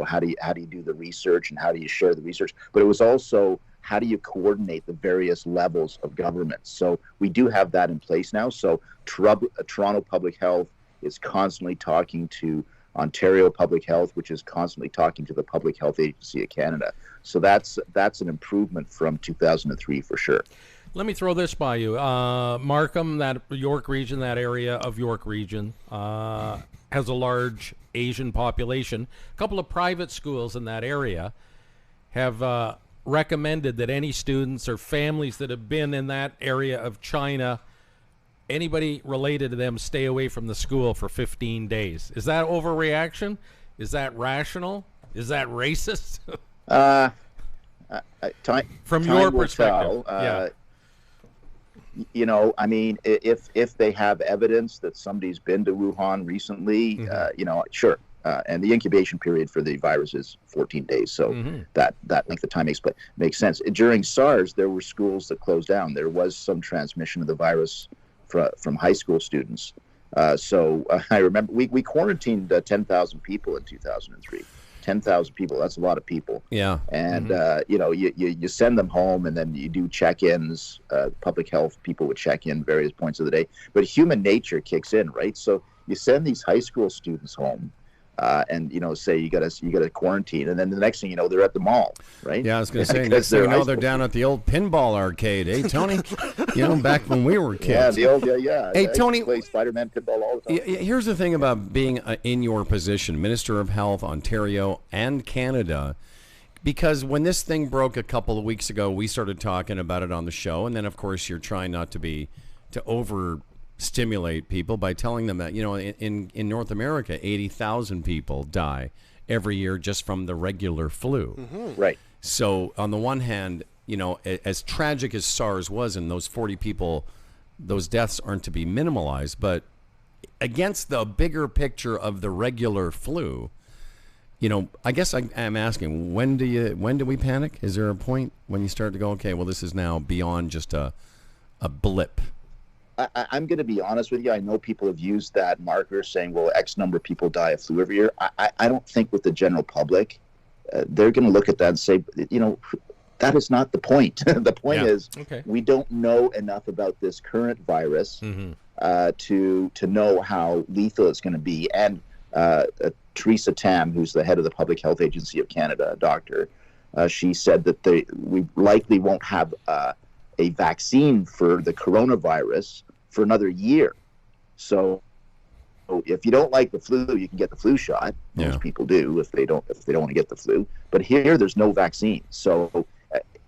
how do you do the research, and how do you share the research, but it was also how do you coordinate the various levels of government. So we do have that in place now. So Toronto Public Health is constantly talking to Ontario Public Health, which is constantly talking to the Public Health Agency of Canada. So that's an improvement from 2003 for sure. Let me throw this by you. Markham, that York region, that area of York region, has a large Asian population. A couple of private schools in that area have recommended that any students or families that have been in that area of China, anybody related to them, stay away from the school for 15 days. Is that overreaction? Is that rational? Is that racist? From your perspective, yeah. I mean, if they have evidence that somebody's been to Wuhan recently, sure. And the incubation period for the virus is 14 days, so that length of time makes sense. During SARS, there were schools that closed down. There was some transmission of the virus from high school students. So I remember we quarantined 10,000 people in 2003. 10,000 people, that's a lot of people. Yeah. And, you send them home, and then you do check-ins. Public health people would check in various points of the day. But human nature kicks in, right? So you send these high school students home, and say you got to quarantine, and then the next thing you know, they're at the mall, right? Yeah, I was going to say, next thing you know, they're down at the old pinball arcade, Tony? Back when we were kids. Yeah, the old yeah. Hey, I Tony, used to play Spider-Man pinball all the time. Here's the thing about being in your position, Minister of Health, Ontario and Canada, because when this thing broke a couple of weeks ago, we started talking about it on the show, and then of course you're trying not to overstimulate people by telling them that, in North America, 80,000 people die every year just from the regular flu. Mm-hmm. Right. So on the one hand, as tragic as SARS was, and those 40 people, those deaths aren't to be minimalized, but against the bigger picture of the regular flu, I guess I'm asking, when do we panic? Is there a point when you start to go, okay, well, this is now beyond just a blip? I'm going to be honest with you. I know people have used that marker saying, well, X number of people die of flu every year. I don't think with the general public, they're going to look at that and say, that is not the point. The point is we don't know enough about this current virus to know how lethal it's going to be. And Theresa Tam, who's the head of the Public Health Agency of Canada, a doctor, she said that we likely won't have a vaccine for the coronavirus for another year. So if you don't like the flu, you can get the flu shot. Most people do if they don't want to get the flu. But here, there's no vaccine. So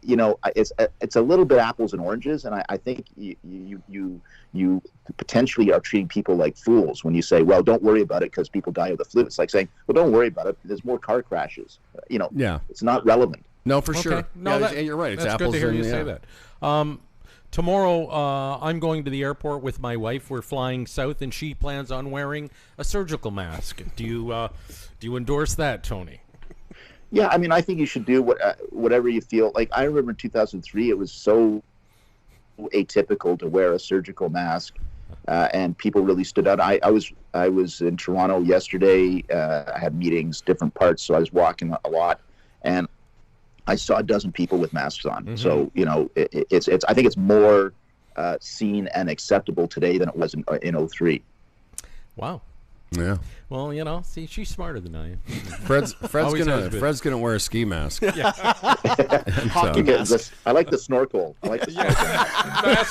it's a little bit apples and oranges, and I think you potentially are treating people like fools when you say, well, don't worry about it because people die of the flu. It's like saying, well, don't worry about it. There's more car crashes. It's not relevant. No, for sure. No, you're right. It's that's apples good to hear and, you say that. Tomorrow, I'm going to the airport with my wife. We're flying south, and she plans on wearing a surgical mask. Do you endorse that, Tony? Yeah, I mean, I think you should do whatever you feel. Like, I remember in 2003, it was so atypical to wear a surgical mask, and people really stood out. I was in Toronto yesterday. I had meetings, different parts, so I was walking a lot, and I saw a dozen people with masks on. So it's I think it's more seen and acceptable today than it was in 2003. Wow. Yeah. Well, see, she's smarter than I am. Fred's gonna wear a ski mask. I like the snorkel. Mask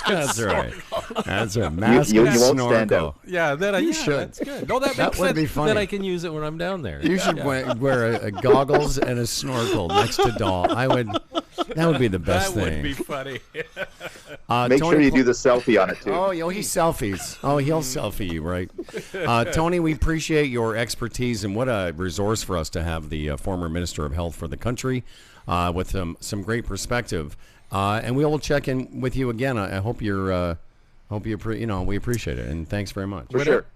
and That's right. snorkel. That's right. Mask You and won't snorkel. stand out. Yeah, You should. That's good. No, that That makes would sense. be funny. Then I can use it when I'm down there. You should wear a goggles and a snorkel next to Doll. That would be the best that thing. would be funny. Make sure you do the selfie on it too. Oh, he selfies. Oh, he'll selfie you, right? Tony, we appreciate your expertise, and what a resource for us to have the former Minister of Health for the country with some great perspective. And we will check in with you again. I hope we appreciate it, and thanks very much.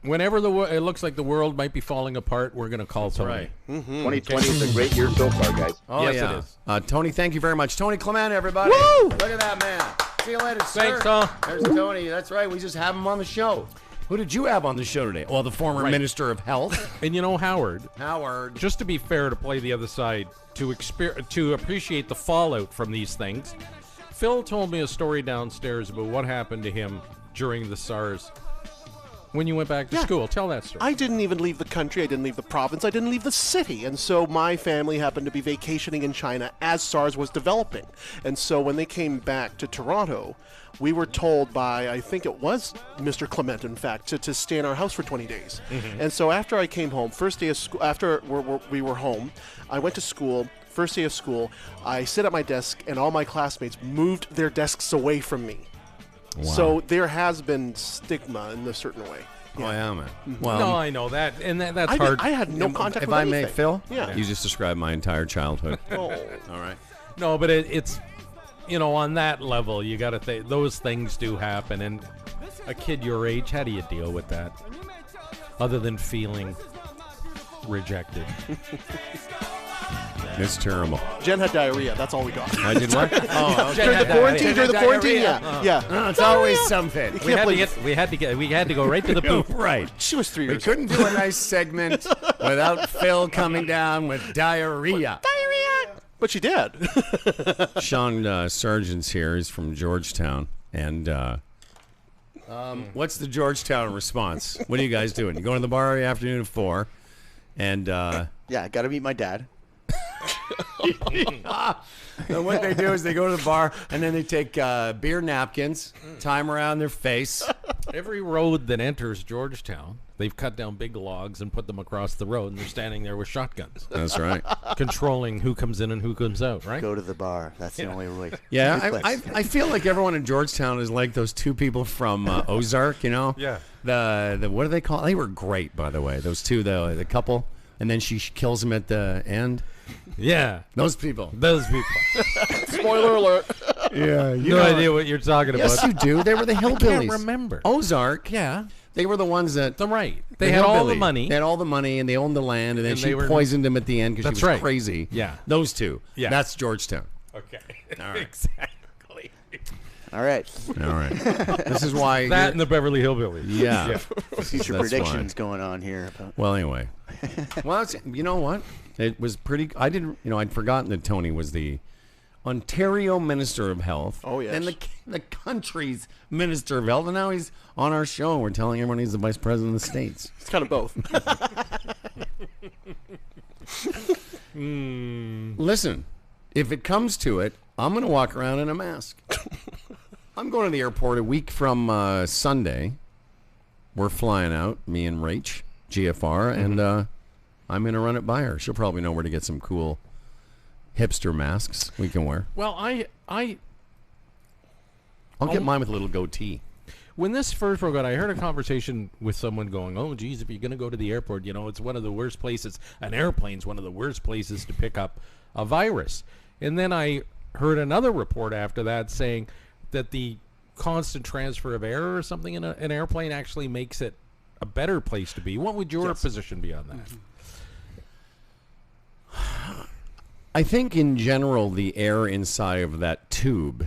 Whenever it looks like the world might be falling apart, we're going to call Tony. Right. 2020 is a great year so far, guys. Oh, yes, yeah. it is. Tony, thank you very much. Tony Clement, everybody. Woo! Look at that man. See you later, sir. Thanks, Tom. There's Tony. That's right. We just have him on the show. Who did you have on the show today? Well, the former Minister of Health. And Howard. Just to be fair, to play the other side, to appreciate the fallout from these things, Phil told me a story downstairs about what happened to him during the SARS when you went back to school. Tell that story. I didn't even leave the country. I didn't leave the province. I didn't leave the city. And so my family happened to be vacationing in China as SARS was developing. And so when they came back to Toronto, we were told by, I think it was Mr. Clement, in fact, to stay in our house for 20 days. And so after I came home, first day of school, after we were home, I went to school. First day of school, I sit at my desk, and all my classmates moved their desks away from me. Wow. So there has been stigma in a certain way. Yeah. Oh, yeah, man. Well, no, I know that, and that's hard. I had no contact if with I anything. may, Phil, Yeah. You just described my entire childhood. Oh. All right. No, but it's, on that level, you got to think those things do happen. And a kid your age, how do you deal with that? Other than feeling rejected. It's terrible. Jen had diarrhea. That's all we got. I did what? Oh, okay. During the quarantine, yeah. Yeah. It's always something. We had to go right to the poop. Right. She was 3 years We couldn't do a nice segment without Phil coming down with diarrhea. But she did. Sean Sargent's here. He's from Georgetown. And what's the Georgetown response? What are you guys doing? You going to the bar every afternoon at 4? And yeah, I got to meet my dad. And what they do is they go to the bar and then they take beer napkins, tie them around their face. Every road that enters Georgetown, they've cut down big logs and put them across the road, and they're standing there with shotguns. That's right. Controlling who comes in and who comes out, right? Go to the bar. That's the only way. Yeah, I feel like everyone in Georgetown is like those two people from Ozark, Yeah. The what do they call? They were great, by the way. Those two, the couple, and then she kills him at the end. Yeah. Those people. Spoiler alert. Yeah. No idea what you're talking about. Yes, you do. They were the hillbillies. I can't remember. Ozark. Yeah. They were the ones that... Right. They had all the money. They had all the money, and they owned the land, and then she were poisoned him at the end because she was crazy. Yeah. Those two. Yeah. That's Georgetown. Okay. All right. Exactly. All right. All right. This is why That and the Beverly Hillbillies. Yeah. Future That's predictions fine. going on here. About... Well, anyway. Well, you know what? It was pretty. I didn't. I'd forgotten that Tony was the Ontario Minister of Health. Oh, yes. And the country's Minister of Health, and now he's on our show. We're telling everyone he's the Vice President of the States. It's kind of both. Listen, if it comes to it, I'm going to walk around in a mask. I'm going to the airport a week from Sunday. We're flying out, me and Rach, GFR, and I'm going to run it by her. She'll probably know where to get some cool hipster masks we can wear. Well, I'll get mine with a little goatee. When this first broke out, I heard a conversation with someone going, "Oh, geez, if you're going to go to the airport, it's one of the worst places. An airplane's one of the worst places to pick up a virus." And then I heard another report after that saying that the constant transfer of air or something in an airplane actually makes it a better place to be. What would your position be on that? I think in general the air inside of that tube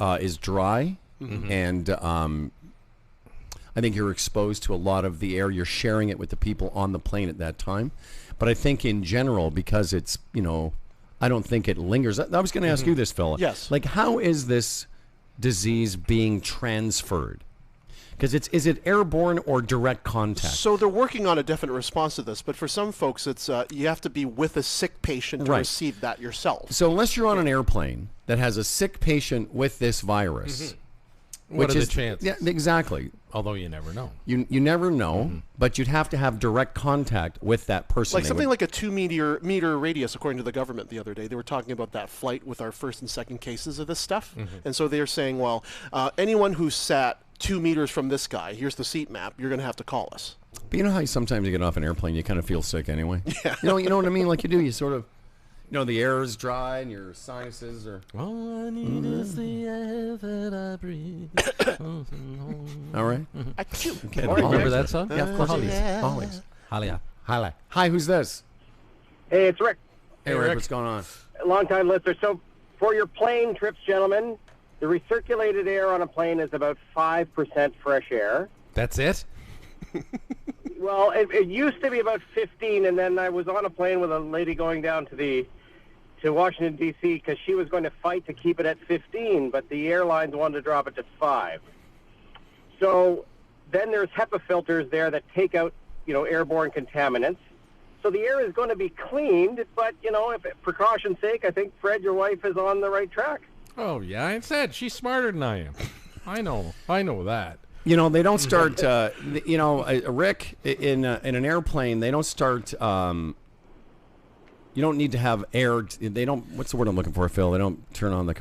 is dry. And I think you're exposed to a lot of the air. You're sharing it with the people on the plane at that time. But I think in general, because it's, I don't think it lingers. I was going to ask you this, fella. Yes. Like, how is this disease being transferred? Because is it airborne or direct contact? So they're working on a definite response to this, but for some folks, it's you have to be with a sick patient to receive that yourself. So unless you're on an airplane that has a sick patient with this virus... What are the chances? Yeah, exactly. Although you never know. You never know, but you'd have to have direct contact with that person. Like something like a 2-meter radius, according to the government the other day. They were talking about that flight with our first and second cases of this stuff. And so they're saying, well, anyone who sat 2 meters from this guy, here's the seat map, you're going to have to call us. But you know how sometimes you get off an airplane, you kind of feel sick anyway? Yeah. You know what I mean? Like you do, you sort of... the air is dry and your sinuses are... All I need is the air that I breathe. All right. Okay, remember that song? Yeah, of course. Always. Hi, who's this? Hey, it's Rick. Hey, Rick, what's going on? Long-time listener. So for your plane trips, gentlemen, the recirculated air on a plane is about 5% fresh air. That's it? Well, it used to be about 15, and then I was on a plane with a lady going down to Washington, D.C., because she was going to fight to keep it at 15, but the airlines wanted to drop it to 5. So then there's HEPA filters there that take out, airborne contaminants. So the air is going to be cleaned, but, if precaution's sake, I think, Fred, your wife, is on the right track. Oh, yeah, I said she's smarter than I am. I know that. They don't start, Rick, in an airplane, they don't start, you don't need to have air, they don't, what's the word I'm looking for, Phil? They don't turn on the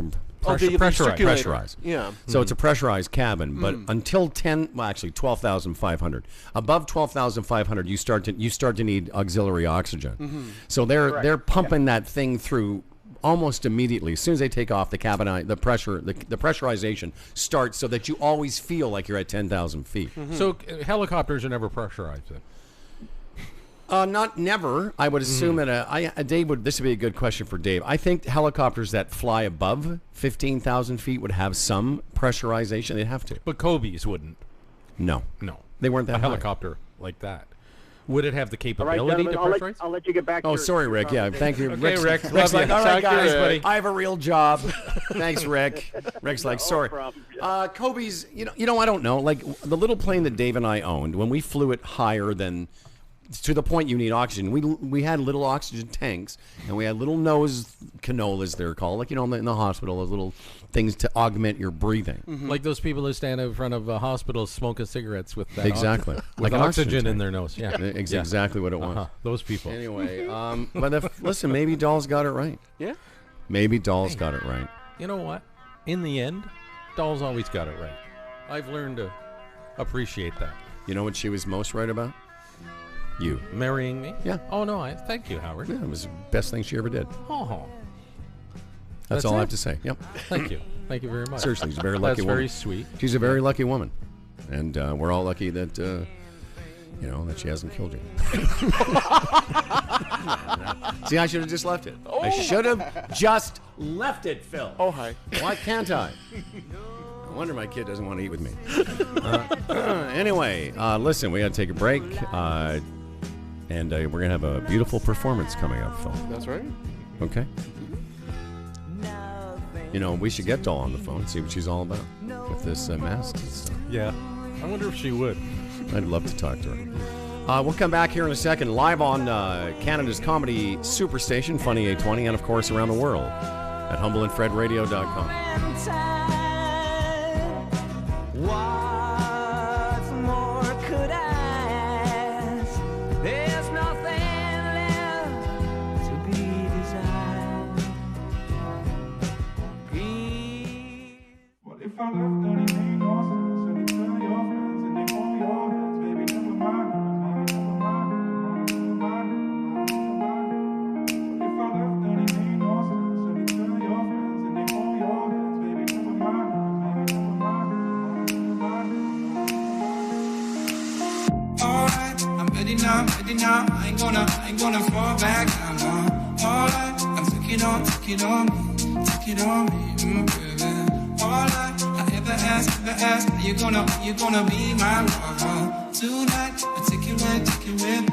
pressurized. Yeah. So it's a pressurized cabin, but until 12,500. Above 12,500, you start to need auxiliary oxygen. So they're pumping that thing through almost immediately. As soon as they take off, the pressurization starts so that you always feel like you're at 10,000 feet. So helicopters are never pressurized then? Not never. I would assume Dave this would be a good question for Dave. I think helicopters that fly above 15,000 feet would have some pressurization. They'd have to. But Kobe's wouldn't. No. They weren't that a high. Helicopter like that. Would it have the All right, capability gentlemen, to pressurize? I'll let you get back to Oh, your sorry, Rick. Yeah, thank you. Okay, Rick. Rick's Love like, you. all right, Talk to you guys, later, buddy. I have a real job. Thanks, Rick. Rick's like, sorry. problem. Kobe's, I don't know. Like the little plane that Dave and I owned, when we flew it higher than to the point you need oxygen, we had little oxygen tanks, and we had little nose canolas, they're called, like, in the hospital, those little things to augment your breathing. Like those people who stand in front of hospitals smoking cigarettes with that Exactly. with Like an oxygen in tank. their nose. Yeah. Exactly what it was. Those people. Anyway, but listen, maybe Doll's got it right. Yeah. Maybe Doll's got it right. You know what? In the end, Doll's always got it right. I've learned to appreciate that. You know what she was most right about? You. Marrying me? Yeah. Oh, no, thank you, Howard. Yeah, it was the best thing she ever did. Oh. That's all I have to say. Yep. Thank you. Thank you very much. Seriously, she's a very lucky That's woman. very sweet. She's a very lucky woman. And we're all lucky that, that she hasn't killed you. See, I should have just left it. I should have just left it, Phil. Oh, hi. Why can't I? I wonder my kid doesn't want to eat with me. Anyway, listen, we got to take a break. And we're going to have a beautiful performance coming up, Phil. That's right. Okay. You know, we should get Doll on the phone, see what she's all about with this mask and stuff. Yeah. I wonder if she would. I'd love to talk to her. We'll come back here in a second, live on Canada's comedy superstation, Funny 820, and of course around the world at humbleandfredradio.com. What more could I ask? There's nothing left to be desired. What if I left and it made no sense? And you tell your friends and they hold your hands, baby, never mind, never mind, never mind, never mind, never mind, never mind. What if I left and it made no sense? And you tell your friends and they hold your hands, baby, never mind, never mind, never mind, never mind, never mind. Alright, I'm ready now, ready now. I ain't gonna fall back down now. Alright, I'm taking on me, baby. Alright, I ever ask, are you gonna be my lover? Tonight, I take you with me.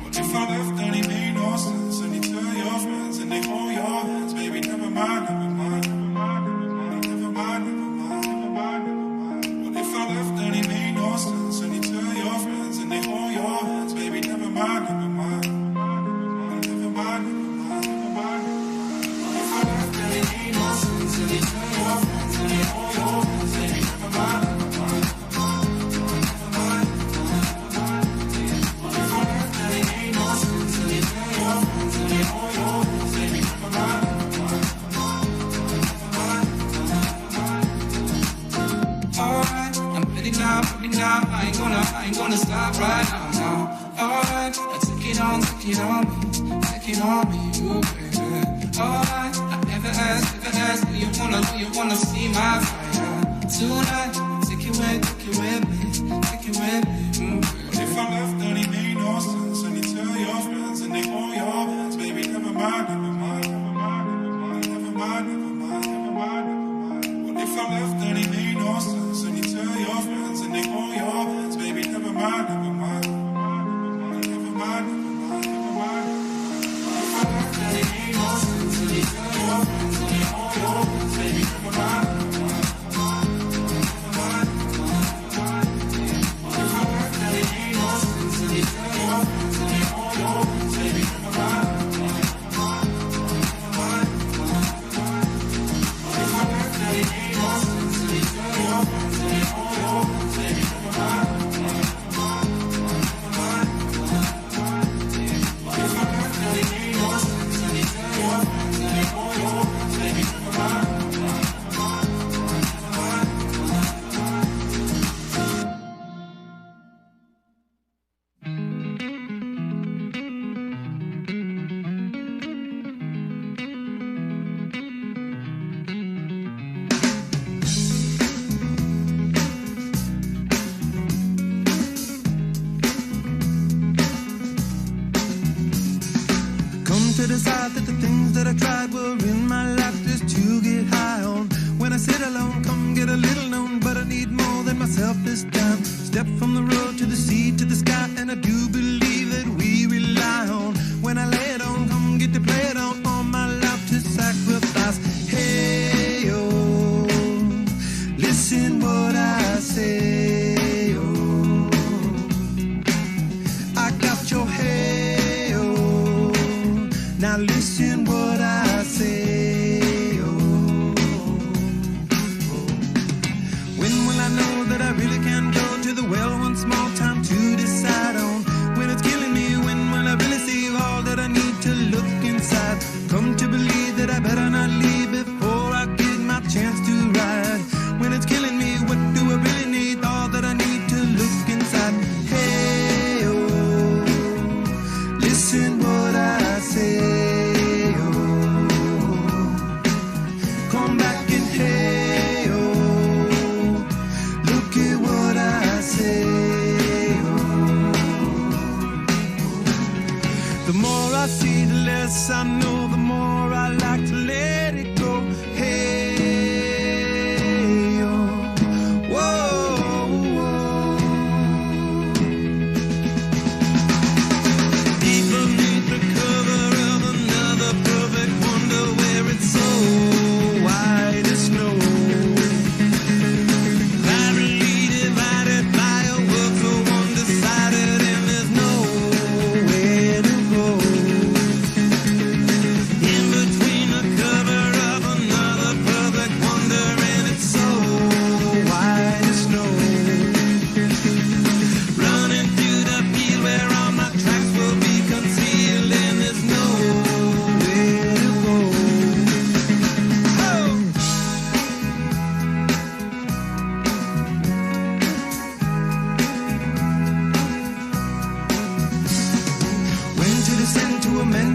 What if I left and it made no sense? And you tell your friends and they hold your hands, baby, never mind, never mind, never mind, never mind, never mind, never mind, never mind. What if I left and it made no sense? And you tell your friends and they hold your hands, baby, never mind, never mind, never mind, never mind, never mind. What if I left and it made no sense? And you tell your friends and they hold your hands, baby, never mind, never mind, never mind, never mind, never mind. What if I left and it made no sense? And you tell your friends and they hold your hands, baby, never mind, never mind, never mind, never mind. Alright, I'm ready now. I ain't gonna stop right now. Alright, I take it on me, ooh, baby. Alright, I never asked, do you wanna see my fire? Tonight, take it with me, What if I left and it made no sense? And you tell your friends and they hold your hands, baby, never mind, never mind, never mind, never mind, never mind, never mind, never mind. What if I left and it made no sense? And you tell your friends and they hold your hands, baby, never mind, never mind, never mind, never mind. What if I left and it made no sense? And you tell your friends and they hold your hands, baby, never mind, never mind, never mind, never mind. What if I left and it made no sense? And you tell your friends and they hold your hands, baby, never mind, never mind, never mind, never mind. What if I left and it made no sense? And you tell your friends and they hold your hands, baby, never mind, never mind, never mind, never mind. What if I left and it made no sense? And you tell your friends and they hold your hands, baby, never mind, never mind, never mind, never mind. Come to decide that the things that I tried were in my life just to get high on. When I sit alone, come get a little known, but I need more than myself this time. Step from the road to the sea to the sky, and I do believe that we rely on. When I lay it on, come get to play it on, all my life to sacrifice. Hey, oh, listen what I say, oh, I got your hey, oh, now listen what I say, oh, when will I know that I really can go to the well one small time to decide on? When it's killing me, when will I really see all that I need to look inside? Come to believe that I better not leave before I get my chance to ride. When it's killing me, what do I really need? All that I need to look inside. Hey, oh, listen what I say.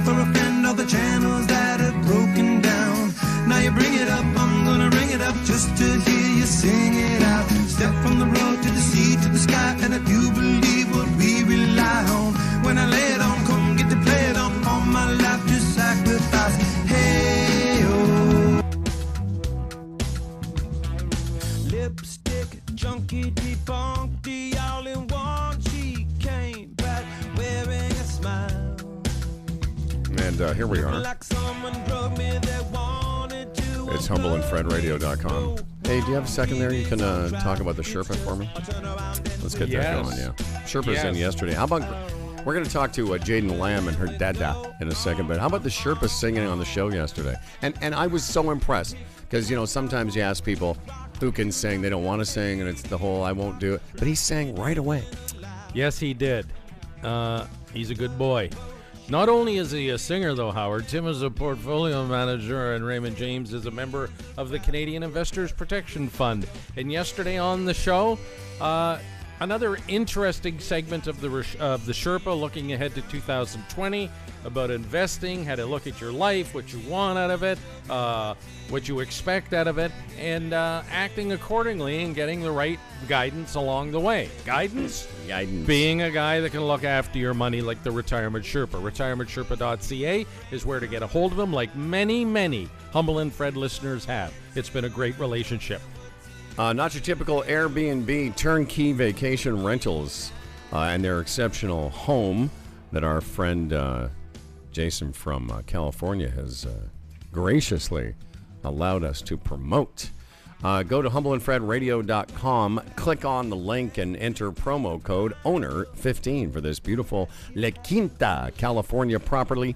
for a friend, all the channels that are broken down. Now you bring it up, I'm gonna ring it up just to hear you sing it out. Step from the road to the sea to the sky, and if you believe what we rely on, when I lay it on, come get to play it on. All my life just sacrifice. Hey, oh. Lipstick, junkie, debunked, all in one. She came back wearing a smile. And here we are. Like someone drug me, they wanted to. It's humbleandfredradio.com. Hey, do you have a second there? You can talk about the Sherpa for me? Let's get that going, yeah. Sherpa's in yesterday. How about, we're going to talk to Jaden Lamb and her dada in a second, but how about the Sherpa singing on the show yesterday? And I was so impressed, because, you know, sometimes you ask people who can sing, they don't want to sing, and it's the whole I won't do it. But he sang right away. Yes, he did. He's a good boy. Not only is he a singer, though, Howard, Tim is a portfolio manager, and Raymond James is a member of the Canadian Investors Protection Fund. And yesterday on the show, another interesting segment of the Sherpa, looking ahead to 2020, about investing, how to look at your life, what you want out of it, what you expect out of it, and acting accordingly and getting the right guidance along the way. Guidance being a guy that can look after your money like the Retirement Sherpa. RetirementSherpa.ca is where to get a hold of him, like many, many Humble and Fred listeners have. It's been a great relationship. Not your typical Airbnb, turnkey vacation rentals, and their exceptional home that our friend Jason from California has graciously allowed us to promote. Go to humbleandfredradio.com, click on the link, and enter promo code OWNER15 for this beautiful La Quinta, California property.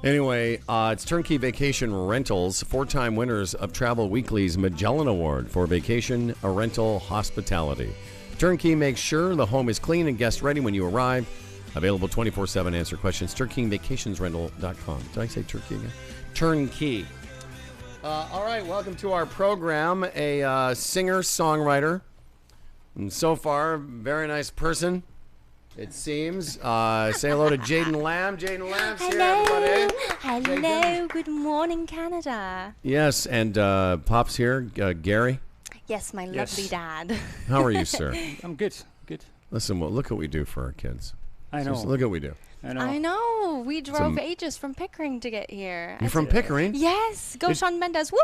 Anyway, it's Turnkey Vacation Rentals, 4-time winners of Travel Weekly's Magellan Award for vacation rental hospitality. Turnkey makes sure the home is clean and guest ready when you arrive. Available 24/7, answer questions. TurnkeyVacationsRental.com. Did I say Turkey again? Turnkey. All right, welcome to our program. A singer-songwriter, and so far, very nice person, it seems. Say hello to Jaden Lamb. Jaden Lamb's here, everybody. Hello. Jaden. Good morning, Canada. Yes, and Pop's here, Gary. Yes, my lovely dad. How are you, sir? I'm good. Good. Listen, well, look what we do for our kids. I know. Seriously, look what we do. I know. We drove ages from Pickering to get here. You're from Pickering? Yes. Go Shawn Mendes. Woo!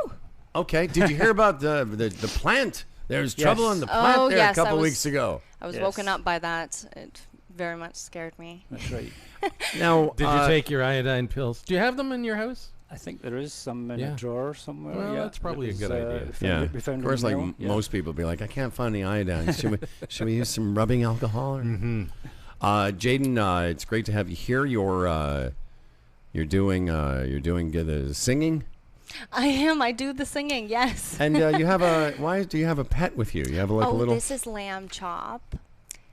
Okay. Did you hear about the plant? There's trouble in the plant a couple weeks ago. I was woken up by that. It very much scared me. That's right. Now, did you take your iodine pills? Do you have them in your house? I think there is some in a drawer somewhere. Well, yeah, that's probably a good idea. We found of course, like most people be like, I can't find the iodine. Should we use some rubbing alcohol? Or? Mm-hmm. Jaden, it's great to have you here. You're doing the singing. I am. I do the singing. Yes. And you have why do you have a pet with you? You have a little. This is Lamb Chop.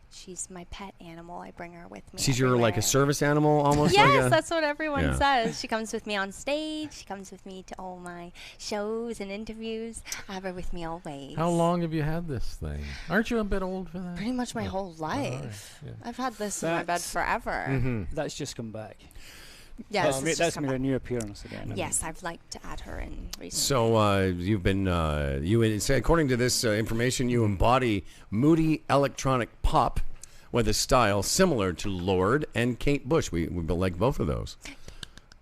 She's my pet animal. I bring her with me. She's your like a service animal almost. Yes, that's what everyone says. She comes with me on stage. She comes with me to all my shows and interviews. I have her with me always. How long have you had this thing? Aren't you a bit old for that? Pretty much my whole life. Right. I've had this in my bed forever. Mm-hmm. That's just come back. Yes, that's made a new appearance again. Yes, I've liked to add her in recently. So you've been according to this information, you embody moody electronic pop with a style similar to Lorde and Kate Bush. We like both of those.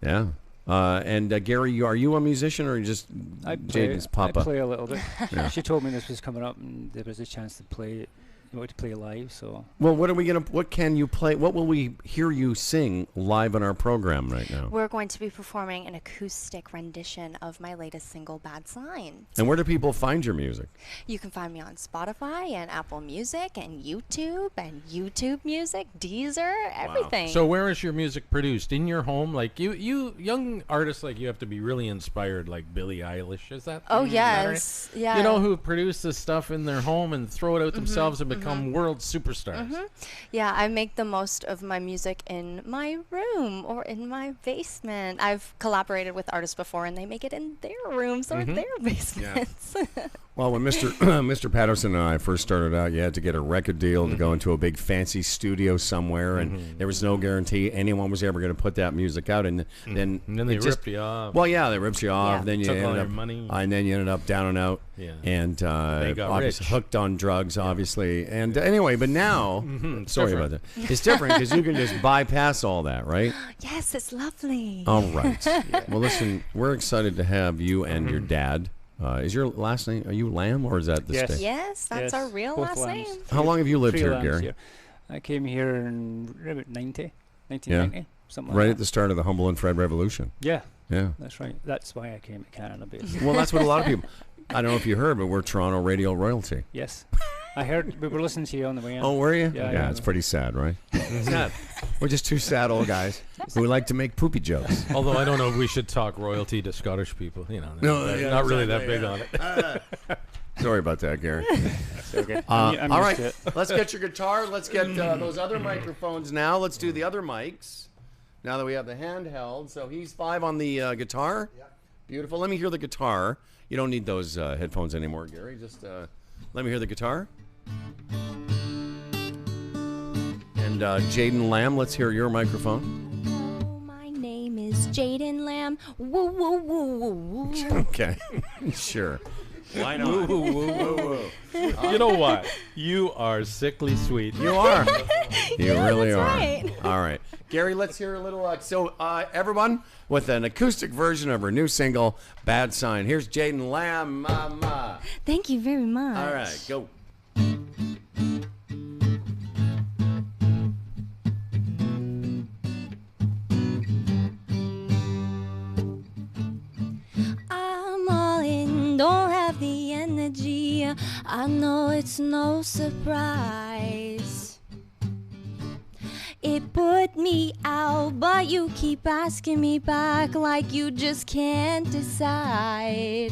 Yeah. And Gary, are you a musician or just Jaden's papa? I play a little bit. Yeah. She told me this was coming up and there was a chance to play live. So what can you play? What will we hear you sing live on our program right now? We're going to be performing an acoustic rendition of my latest single, Bad Sign. And where do people find your music? You can find me on Spotify and Apple Music and YouTube Music, Deezer, everything. Wow. So where is your music produced? In your home? Like you young artists like you have to be really inspired, like Billie Eilish. Is that? Oh yes, right? Yeah. You know, who produce this stuff in their home and throw it out themselves and become become world superstars. Yeah, I make the most of my music in my room or in my basement. I've collaborated with artists before, and they make it in their rooms or their basements. Well, when Mr. Patterson and I first started out, you had to get a record deal to go into a big fancy studio somewhere, and there was no guarantee anyone was ever going to put that music out. And then they ripped you off. Well, yeah, they ripped you off. Then you took all ended your up, money. and then you ended up down and out. Yeah. And They got obviously rich. hooked on drugs, obviously. And anyway, but now, sorry about that. It's different because you can just bypass all that, right? Yes, it's lovely. All right. Well, listen, we're excited to have you and your dad. Is your last name, are you Lamb, or is that the Yes. state? Yes, that's our real both last lambs. name. How long have you lived Three here, lambs Gary? here. I came here in about 1990, something like Right that. at the start of the Humble and Fred Revolution. Yeah. Yeah. That's right. That's why I came to Canada, basically. Well, that's what a lot of people. I don't know if you heard, but we're Toronto radio royalty. Yes. I heard we were listening to you on the way in. Oh, were you? Yeah, it's pretty sad, right? Sad. We're just two sad old guys who like to make poopy jokes. Although I don't know if we should talk royalty to Scottish people. You know, No, they're yeah, not really that exactly, big on it. Sorry about that, Gary. Okay. all I'm right, used to it. let's get your guitar. Let's get those other microphones now. Let's do the other mics. Now that we have the handheld. So he's 5 on the guitar. Yeah. Beautiful. Let me hear the guitar. You don't need those headphones anymore, Gary. Just let me hear the guitar. And Jaden Lamb, let's hear your microphone. Oh, my name is Jaden Lamb. Woo, woo, woo, woo, woo. Okay, sure. Why not? Woo, woo, woo, woo. You know what? You are sickly sweet. You are. You really that's are. right. All right. Gary, let's hear a little. Everyone, with an acoustic version of her new single, Bad Sign. Here's Jaden Lamb, Mama. Thank you very much. All right, go. I'm all in, don't have the energy. I know it's no surprise. It put me out, but you keep asking me back like you just can't decide.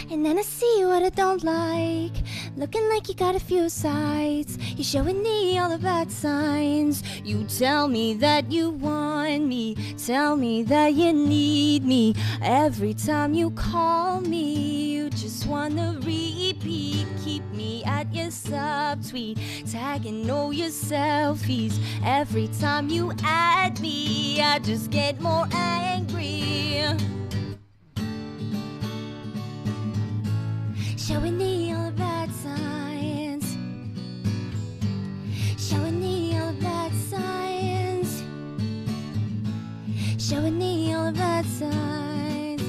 And then I see what I don't like, looking like you got a few sides. You're showing me all the bad signs. You tell me that you want me, tell me that you need me. Every time you call me, you just wanna repeat. Keep me at your subtweet, tagging all your selfies. Every time you add me, I just get more angry. Showing me all the bad signs. Showing me all the bad signs. Showing me all the bad signs.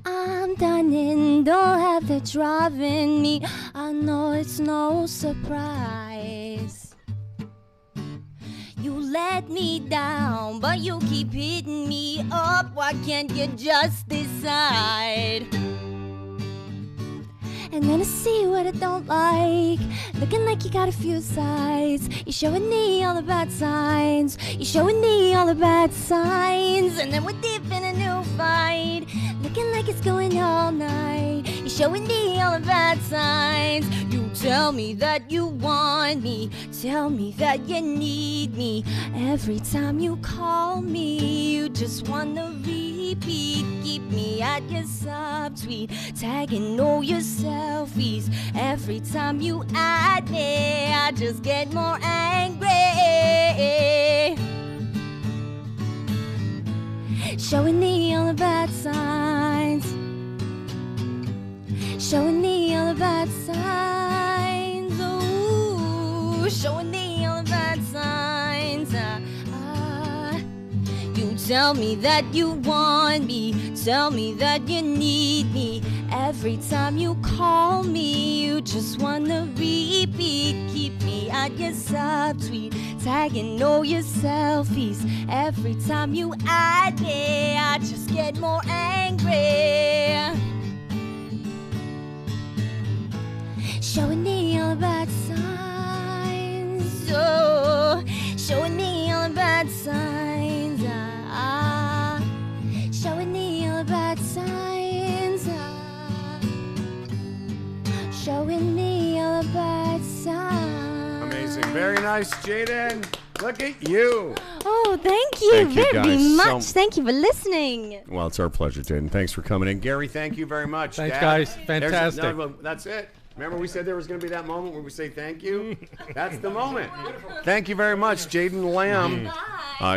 I'm done and don't have the driving me. I know it's no surprise. You let me down, but you keep hitting me up. Why can't you just decide? And then I see what I don't like, looking like you got a few sides. You're showing me all the bad signs. You're showing me all the bad signs. And then we're deep in a new fight, looking like it's going all night. You're showing me all the bad signs. You tell me that you want me, tell me that you need me. Every time you call me, you just wanna repeat. Keep me at your subtweet, tagging all your selfies. Every time you add me, I just get more angry. Showing me all the bad signs. Showing me all the bad signs. Ooh, showing me all the bad signs. You tell me that you want me, tell me that you need me. Every time you call me, you just wanna repeat. Keep me at your subtweet, tagging all your selfies. Every time you add me, I just get more angry. Showing me all the bad signs. Oh, showing me all the bad signs. Showing me all the bad signs. nice, Jaden. Look at you. Oh, thank you Thank you, very guys, much. so- Thank you for listening. Well, it's our pleasure, Jaden. Thanks for coming in. Gary, thank you very much. Thanks, Dad. guys. There's- Fantastic. no, that's it. Remember we said there was going to be that moment where we say thank you? That's the moment. Thank you very much, Jaden Lamb.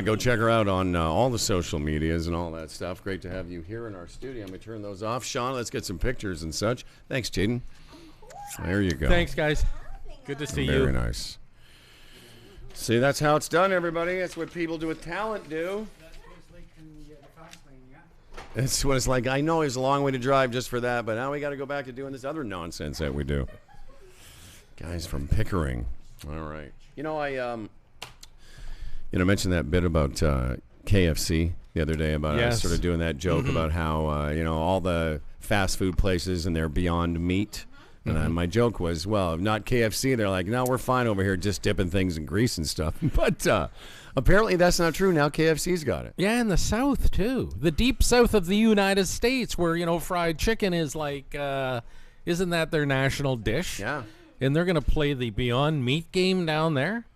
Go check her out on all the social medias and all that stuff. Great to have you here in our studio. I'm going to turn those off. Sean, let's get some pictures and such. Thanks, Jaden. There you go. Thanks, guys. Good to see you. Very nice. See, that's how it's done, everybody. That's what people with talent do. It's what it's like. I know it's a long way to drive just for that, but now we got to go back to doing this other nonsense that we do. Guys from Pickering. All right. I mentioned that bit about KFC the other day about Yes. sort of doing that joke about how all the fast food places and they're beyond meat. And my joke was, well, not KFC. They're like, no, we're fine over here just dipping things in grease and stuff. But apparently that's not true. Now KFC's got it. Yeah, in the South, too. The deep South of the United States where, fried chicken is like, isn't that their national dish? Yeah. And they're going to play the Beyond Meat game down there?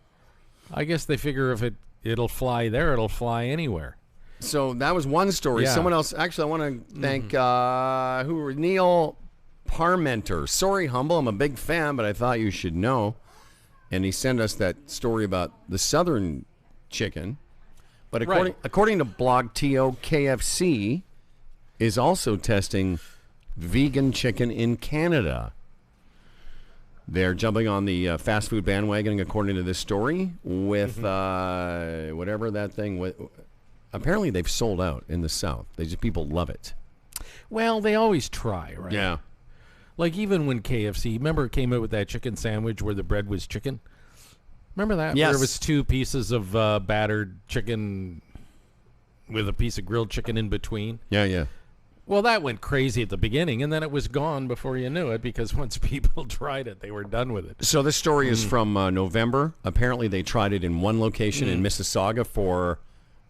I guess they figure if it'll fly there, it'll fly anywhere. So that was one story. Yeah. Someone else, actually, I want to thank Neil Parmenter. Sorry, Humble, I'm a big fan, but I thought you should know. And he sent us that story about the Southern chicken. But according to Blog TO, KFC is also testing vegan chicken in Canada. They're jumping on the fast food bandwagon, according to this story, with whatever that thing was. Apparently, they've sold out in the South. People love it. Well, they always try, right? Yeah. Like even when KFC, remember it came out with that chicken sandwich where the bread was chicken? Remember that? Yes. Where it was 2 pieces of battered chicken with a piece of grilled chicken in between? Yeah. Well, that went crazy at the beginning, and then it was gone before you knew it because once people tried it, they were done with it. So this story is from November. Apparently, they tried it in one location in Mississauga for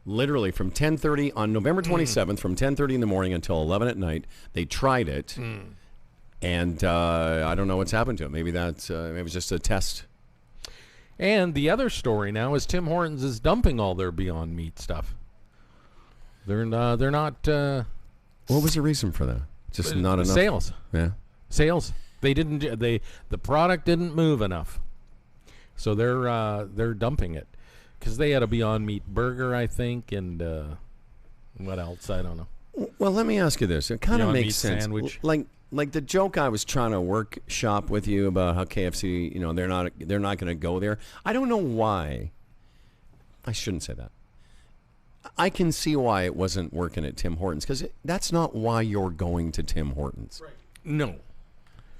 literally from 10:30 on November 27th, from 10:30 in the morning until 11 at night. They tried it. And I don't know what's happened to it. Maybe that's maybe it was just a test. And the other story now is Tim Hortons is dumping all their Beyond Meat stuff. They're not. What was the reason for that? Just not enough sales. Yeah, sales. They didn't. The product didn't move enough, so they're dumping it because they had a Beyond Meat burger, I think, and what else? I don't know. Well, let me ask you this. It kind of Beyond makes Meat sense. sandwich. Like the joke I was trying to workshop with you about how KFC, they're not going to go there. I don't know why. I shouldn't say that. I can see why it wasn't working at Tim Hortons because that's not why you're going to Tim Hortons. Right. No.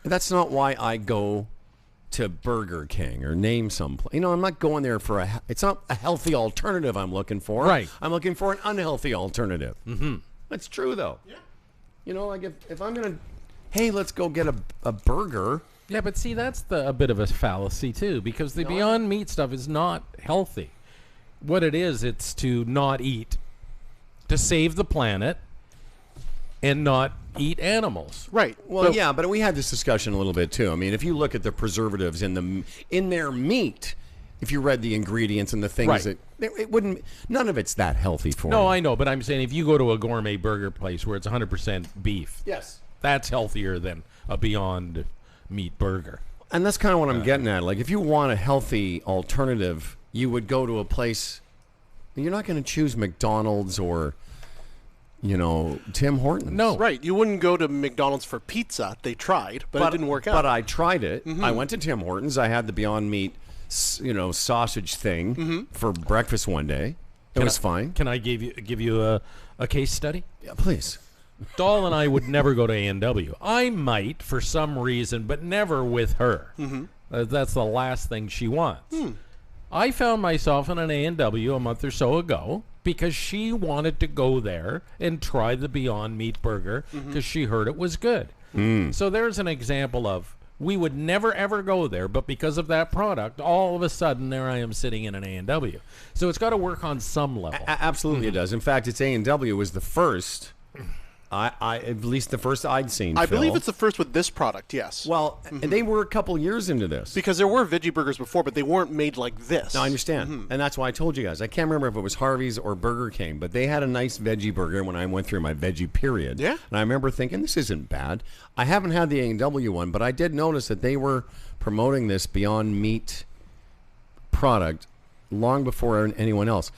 That's not why I go to Burger King or name some place. I'm not going there for it's not a healthy alternative I'm looking for. Right. I'm looking for an unhealthy alternative. Mm-hmm. That's true, though. Yeah. Like if I'm going to, hey, let's go get a burger. Yeah, but see, that's a bit of a fallacy, too, because the Beyond Meat stuff is not healthy. What it is, it's to not eat, to save the planet, and not eat animals. Right. Well, yeah, but we had this discussion a little bit, too. I mean, if you look at the preservatives in their meat, if you read the ingredients and the things that it wouldn't, none of it's that healthy for you. No, I know, but I'm saying if you go to a gourmet burger place where it's 100% beef, yes, that's healthier than a Beyond Meat burger. And that's kind of what I'm getting at. Like, if you want a healthy alternative, you would go to a place. You're not going to choose McDonald's or, Tim Hortons. No. Right. You wouldn't go to McDonald's for pizza. They tried, but it didn't work out. But I tried it. I went to Tim Hortons. I had the Beyond Meat, sausage thing for breakfast one day. It was fine. Can I give you a case study? Yeah, please. Doll and I would never go to A&W. I might for some reason, but never with her. That's the last thing she wants. I found myself in an A&W a month or so ago because she wanted to go there and try the Beyond Meat burger because she heard it was good. So there's an example of we would never ever go there, but because of that product, all of a sudden there I am sitting in an A&W. So it's got to work on some level. Absolutely, it does. In fact, it's A&W was the first At least the first I'd seen. I Phil. believe it's the first with this product, yes. Well, they were a couple years into this. Because there were veggie burgers before, but they weren't made like this. No, I understand. And that's why I told you guys. I can't remember if it was Harvey's or Burger King, but they had a nice veggie burger when I went through my veggie period. Yeah. And I remember thinking, this isn't bad. I haven't had the A&W one, but I did notice that they were promoting this Beyond Meat product long before anyone else.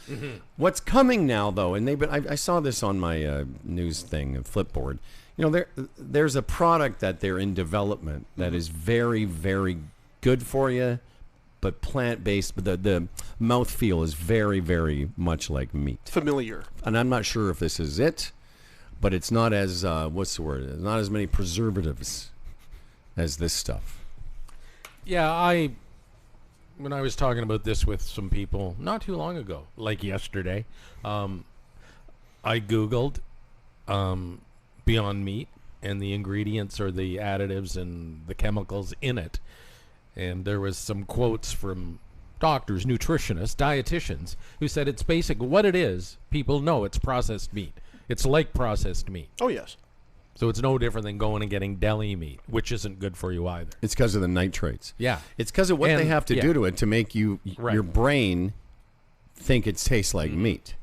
What's coming now, though, and I saw this on my news thing, Flipboard. You know, there's a product that they're in development that is very, very good for you, but plant-based. But the mouthfeel is very, very much like meat. Familiar. And I'm not sure if this is it, but it's not as, what's the word? Not as many preservatives as this stuff. Yeah, when I was talking about this with some people not too long ago, like yesterday, I Googled Beyond Meat and the ingredients or the additives and the chemicals in it. And there was some quotes from doctors, nutritionists, dietitians, who said it's basically what it is. People know it's processed meat. It's like processed meat. Oh, yes. So it's no different than going and getting deli meat, which isn't good for you either. It's because of the nitrates. Yeah. It's because of what they have to do to it to make your brain think it tastes like meat.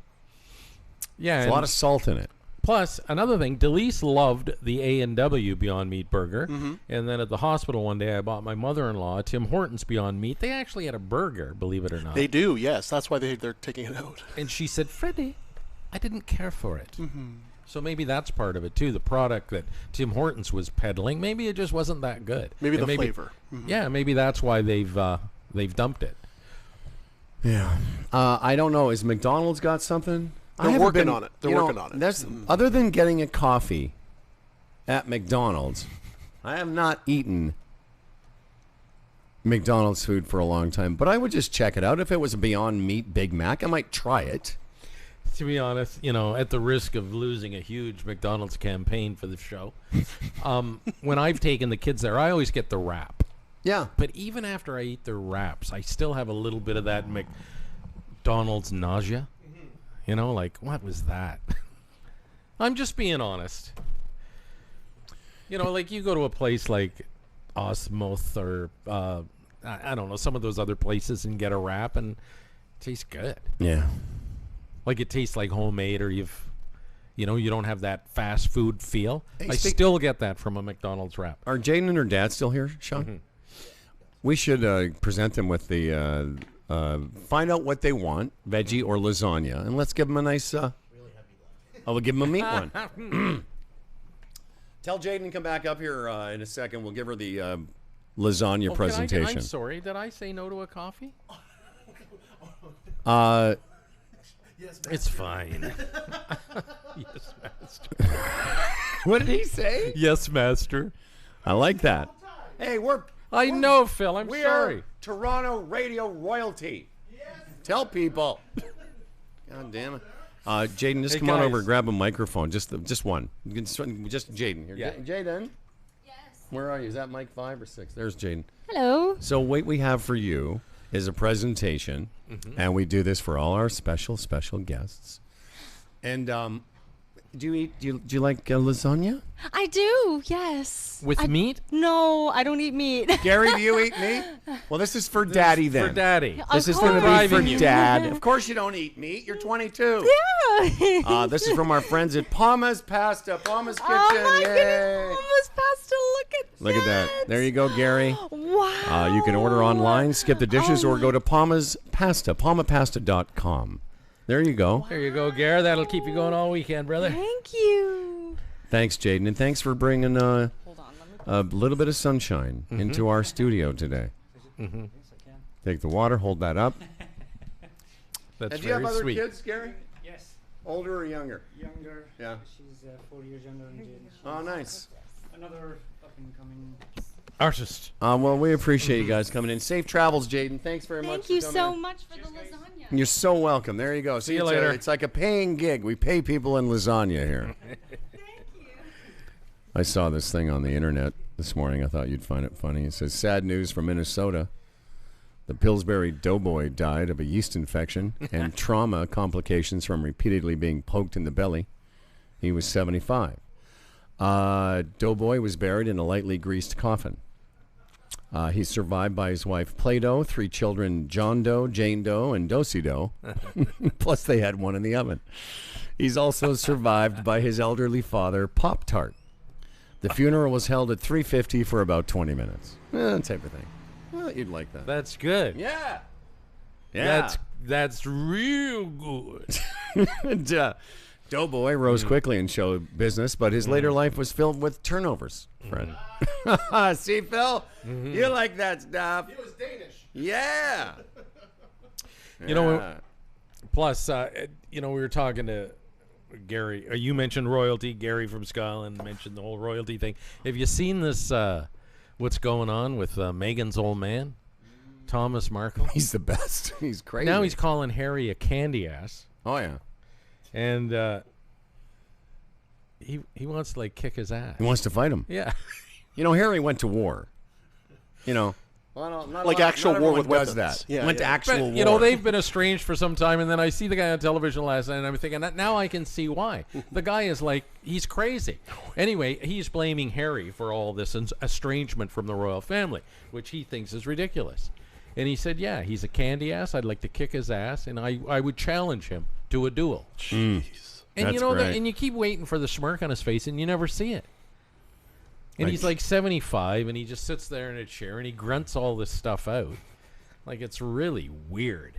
Yeah. There's a lot of salt in it. Plus, another thing, Delise loved the A&W Beyond Meat burger. And then at the hospital one day, I bought my mother-in-law Tim Hortons Beyond Meat. They actually had a burger, believe it or not. They do, yes. That's why they're taking it out. And she said, Freddie, I didn't care for it. So maybe that's part of it, too. The product that Tim Hortons was peddling, maybe it just wasn't that good. Maybe the flavor. Yeah, maybe that's why they've dumped it. Yeah. I don't know. Has McDonald's got something? They're working on it. They're working on it. That's, other than getting a coffee at McDonald's, I have not eaten McDonald's food for a long time, but I would just check it out. If it was a Beyond Meat Big Mac, I might try it. To be honest, at the risk of losing a huge McDonald's campaign for the show, when I've taken the kids there, I always get the wrap. Yeah. But even after I eat the wraps, I still have a little bit of that McDonald's nausea. Like, what was that? I'm just being honest. Like you go to a place like Osmoth or, I don't know, some of those other places and get a wrap and it tastes good. Yeah. Like it tastes like homemade or you don't have that fast food feel. Hey, I still get that from a McDonald's wrap. Are Jaden and her dad still here, Sean? We should present them with the... find out what they want, veggie or lasagna, and let's give them a nice... we'll give them a meat one. Tell Jaden to come back up here in a second. We'll give her the lasagna presentation. I'm sorry. Did I say no to a coffee? It's fine. Yes, master. What did he say? Yes, master. I like that. Hey, I know, Phil. I'm sorry. Toronto radio royalty. Yes. Tell people. God damn it. Jaden, just come on over and grab a microphone. Just one. Just Jaden. Here. Yeah. Jaden? Yes. Where are you? Is that mic 5 or 6? There's Jaden. Hello. So what we have for you is a presentation, and we do this for all our special guests. And do you like lasagna? I do, yes. With meat? No, I don't eat meat. Gary, do you eat meat? Well, this is for Daddy then. For Daddy. This is going to be for Dad. Of course you don't eat meat. You're 22. Yeah. This is from our friends at Palma's Pasta, Palma's Kitchen. Oh my Yay. goodness, Palma's Pasta, Look at that. There you go, Gary. Wow. You can order online, skip the dishes, or go to Palma's Pasta, palmapasta.com. There you go. There you go, Gary. That'll keep you going all weekend, brother. Thank you. Thanks, Jaden, and thanks for bringing a little bit of sunshine into our studio today. Take the water, hold that up. That's and do you have other sweet. kids, Gary? Yes. Older or younger? Younger. Yeah. She's 4 years younger than Jaden. Oh, nice. Another up-and-coming artist. Well, we appreciate you guys coming in. Safe travels, Jaden. Thanks very much. Thank you so much for the lasagna. You're so welcome. There you go. See you later. It's like a paying gig. We pay people in lasagna here. Thank you. I saw this thing on the internet this morning. I thought you'd find it funny. It says, sad news from Minnesota. The Pillsbury Doughboy died of a yeast infection and trauma complications from repeatedly being poked in the belly. He was 75. Doughboy was buried in a lightly greased coffin. He's survived by his wife Play-Doh, 3 children John Doe, Jane Doe, and Dosey Doe. Plus they had one in the oven. He's also survived by his elderly father, Pop-Tart. The funeral was held at 3:50 for about 20 minutes. Type of thing. Well, you'd like that. That's good. Yeah. Yeah. That's real good. And, Doughboy rose quickly in show business, but his later life was filled with turnovers, Fred. See, Phil? You like that stuff. He was Danish. Yeah. You know, plus, we were talking to Gary. You mentioned royalty. Gary from Scotland mentioned the whole royalty thing. Have you seen this, what's going on with Meghan's old man, Thomas Markle? He's the best. He's crazy. Now he's calling Harry a candy ass. Oh, yeah. And he wants to, like, kick his ass. He wants to fight him. Yeah. Harry went to war. Well, like actual war with weapons. That. Yeah, went to actual war. war. They've been estranged for some time, and then I see the guy on television last night, and I'm thinking, now I can see why. The guy is like, he's crazy. Anyway, he's blaming Harry for all this estrangement from the royal family, which he thinks is ridiculous. And he said, yeah, he's a candy ass. I'd like to kick his ass, and I would challenge him to a duel. Jeez. And and you keep waiting for the smirk on his face, and you never see it. And he's like 75, and he just sits there in a chair, and he grunts all this stuff out. Like, it's really weird.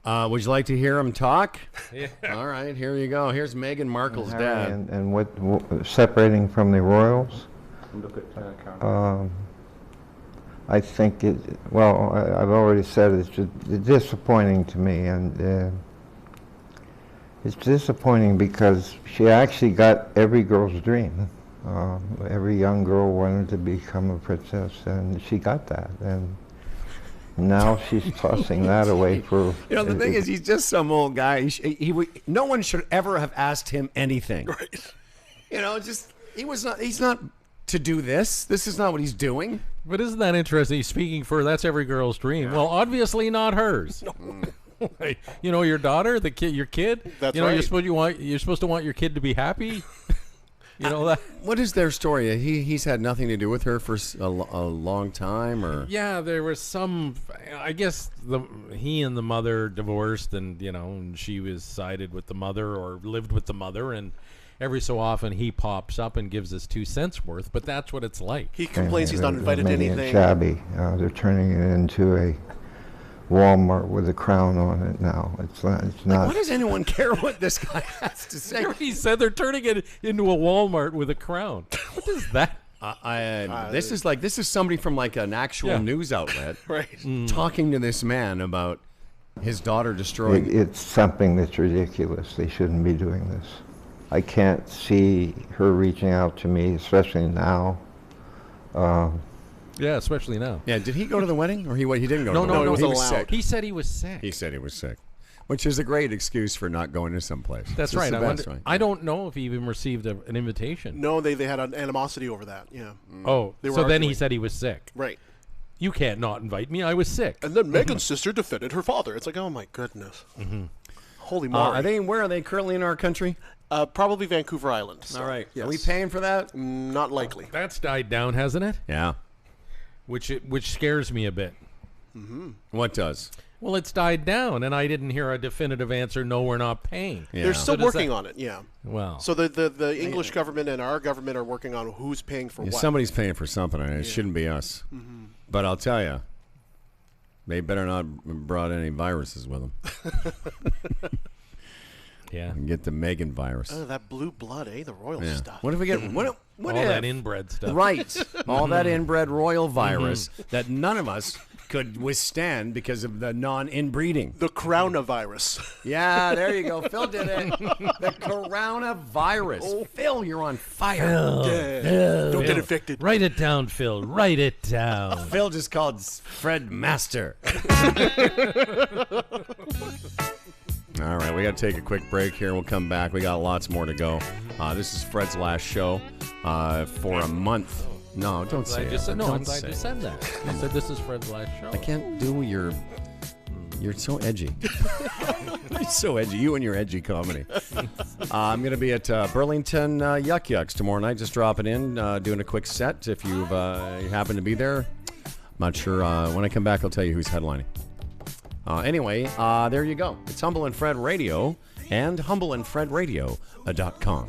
Would you like to hear him talk? Yeah. All right, here you go. Here's Meghan Markle's dad. And what separating from the royals? I think I've already said it's just disappointing to me, and it's disappointing because she actually got every girl's dream. Every young girl wanted to become a princess, and she got that. And now she's tossing that away for. The thing is, he's just some old guy. No one should ever have asked him anything. Right. He's not to do this. This is not what he's doing. But isn't that interesting? He's speaking for that's every girl's dream. Well, obviously not hers. No. Your daughter, your kid. That's right. You're supposed to want your kid to be happy. That. What is their story? He's had nothing to do with her for a long time, or yeah, there was some. I guess he and the mother divorced, and and she was sided with the mother or lived with the mother, and every so often he pops up and gives us 2 cents worth. But that's what it's like. He complains he's not invited to anything. It shabby. They're turning it into a Walmart with a crown on it now. It's not. Why does anyone care what this guy has to say? He said they're turning it into a Walmart with a crown. What is that? This is somebody from like an actual news outlet, right? Talking to this man about his daughter destroying. It's something that's ridiculous. They shouldn't be doing this. I can't see her reaching out to me, especially now. Yeah, especially now. Yeah, did he go to the wedding, or he didn't go? No, to the wedding? He was sick. He said he was sick. He said he was sick, which is a great excuse for not going to someplace. That's right. I don't know if he even received an invitation. No, they had an animosity over that. Yeah. Oh, so then he said he was sick. Right. You can't not invite me. I was sick. And then Meghan's sister defended her father. It's like, oh my goodness. Mm-hmm. Holy moly. Where are they currently in our country? Probably Vancouver Island. So, all right. Yes. Are we paying for that? Not likely. That's died down, hasn't it? Yeah. Which scares me a bit. Mm-hmm. What does? Well, it's died down, and I didn't hear a definitive answer. No, we're not paying. Yeah. They're still working on it. Yeah. Well. So the English government and our government are working on who's paying for what. Somebody's paying for something, and it shouldn't be us. Mm-hmm. But I'll tell you, they better not have brought any viruses with them. Yeah. And get the Meghan virus. Oh, that blue blood, the royal stuff. What if we get what all that inbred stuff? Right. All that inbred royal virus that none of us could withstand because of the non-inbreeding. The coronavirus. Yeah, there you go. Phil did it. The coronavirus. Oh. Phil, you're on fire. Phil. Don't get infected. Write it down, Phil. Write it down. Phil just called Fred Master. All right, we got to take a quick break here. We'll come back. We got lots more to go. This is Fred's last show for a month. No, don't say it. I'm glad you said that. I I said this is Fred's last show. I can't do your You're so edgy. You're so edgy. You and your edgy comedy. I'm going to be at Burlington Yuck Yucks tomorrow night. Just dropping in, doing a quick set. If you happen to be there, I'm not sure. When I come back, I'll tell you who's headlining. Anyway, there you go. It's Humble and Fred Radio and humbleandfredradio.com.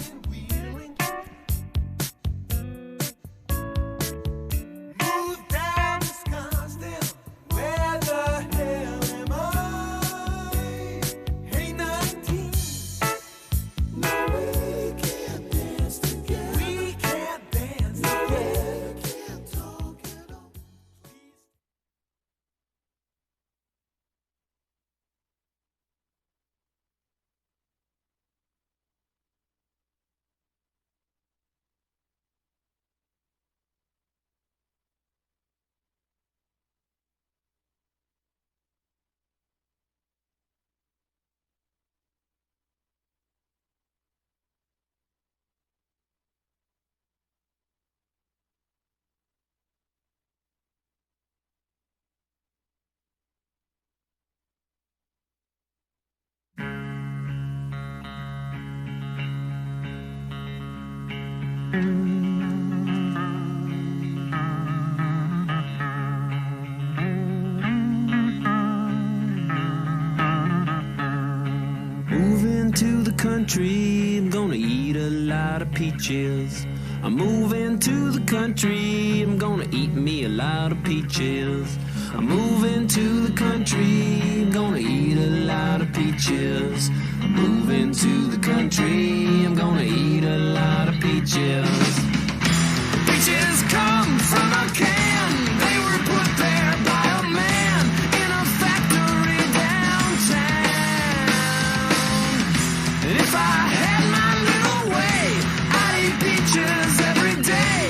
Moving to the country, I'm gonna eat a lot of peaches. I'm moving to the country, I'm gonna eat me a lot of peaches. I'm moving to the country, I'm gonna eat a lot of peaches. I'm moving to the country, I'm gonna eat a lot of peaches. Peaches come from a can, they were put there by a man in a factory downtown. And if I had my little way, I'd eat peaches every day.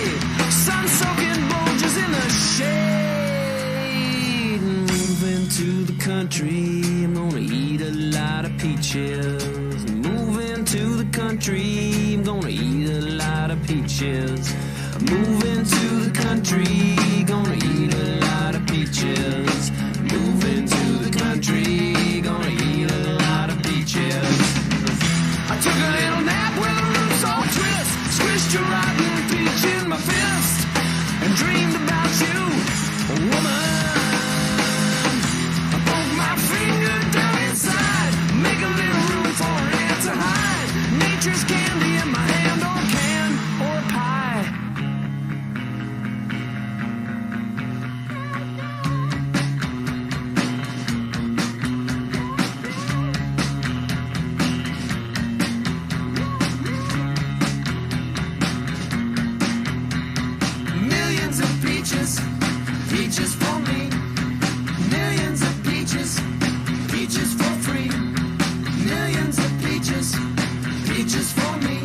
Sun-soaking bulges in the shade. Moving to the country, I'm gonna eat a lot of peaches. Moving to the country, I'm gonna eat a lot of peaches. Moving to the country, gonna eat a lot of peaches. Moving to the country, gonna eat a lot of peaches. I took a little nap with a roots all twist, squished a rotten peach in my fist, and dreamed about you, woman. I poke my finger down inside, make a little room for an ant to hide. Nature's candy in my hand, or can, or pie. Millions of peaches, peaches for me. Millions of peaches, peaches for free. Millions of peaches, peaches for me.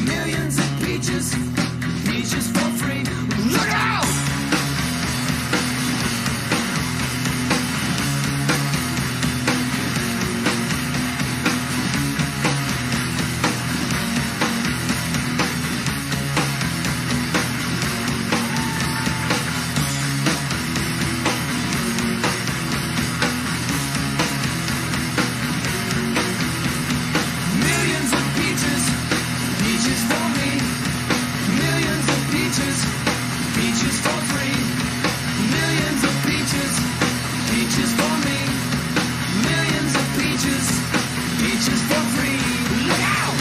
Millions of peaches, peaches for free. Look out! Millions of peaches, peaches for me. Millions of peaches, peaches for free. Millions of peaches, peaches for me. Millions of peaches, peaches for free. Look out!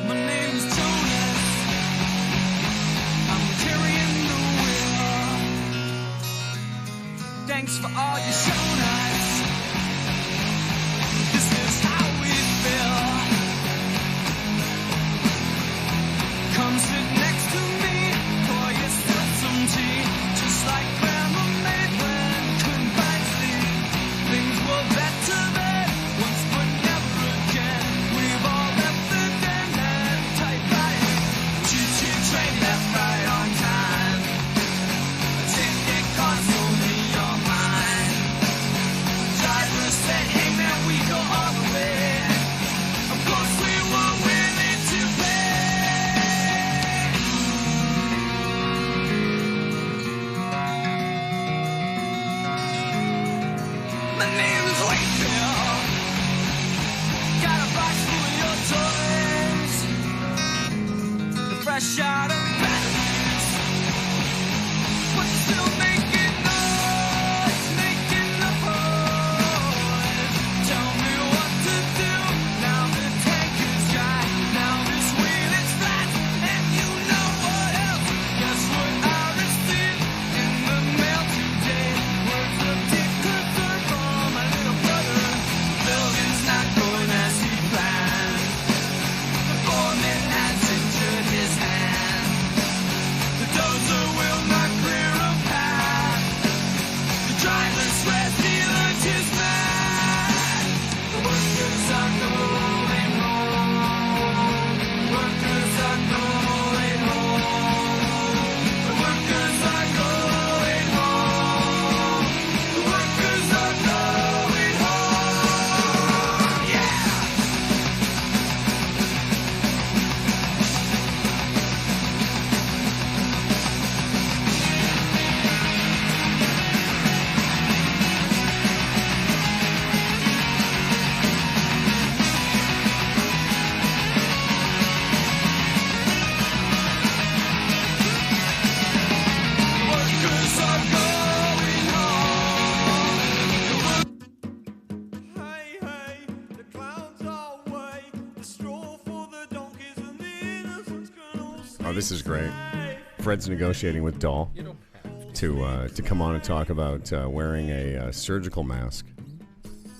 My name is Jonas. I'm carrying the wheel. Thanks for all you shown us. This is how we feel. Come sit next to me, pour yourself some tea. Just like grandma made when couldn't find sleep. Things were better then, once but never again. We've all left the den and tight bodies. Choo-choo train left right on time. Ticket console in your mind. My name is Wakefield. Got a box full of your toys. Fresh out of batteries. But still making noise, making the noise. Tell me what to do. Now the tank is dry. Now this wheel is flat. And you know what else? Guess what I received in the mail today? Words of deep concern from my little brother. Building's not going as he planned. The foreman has injured his hand. The dozer will not clear a path. The driver swears he learned his math. The workers are going home. The workers are going home. The workers are going home. The workers are going home. Yeah! Workers are going home. Hey, hey, the clouds are away. The straw for the donkeys and the innocents can all Oh, this is great. Fred's negotiating with Doll to come on and talk about wearing a surgical mask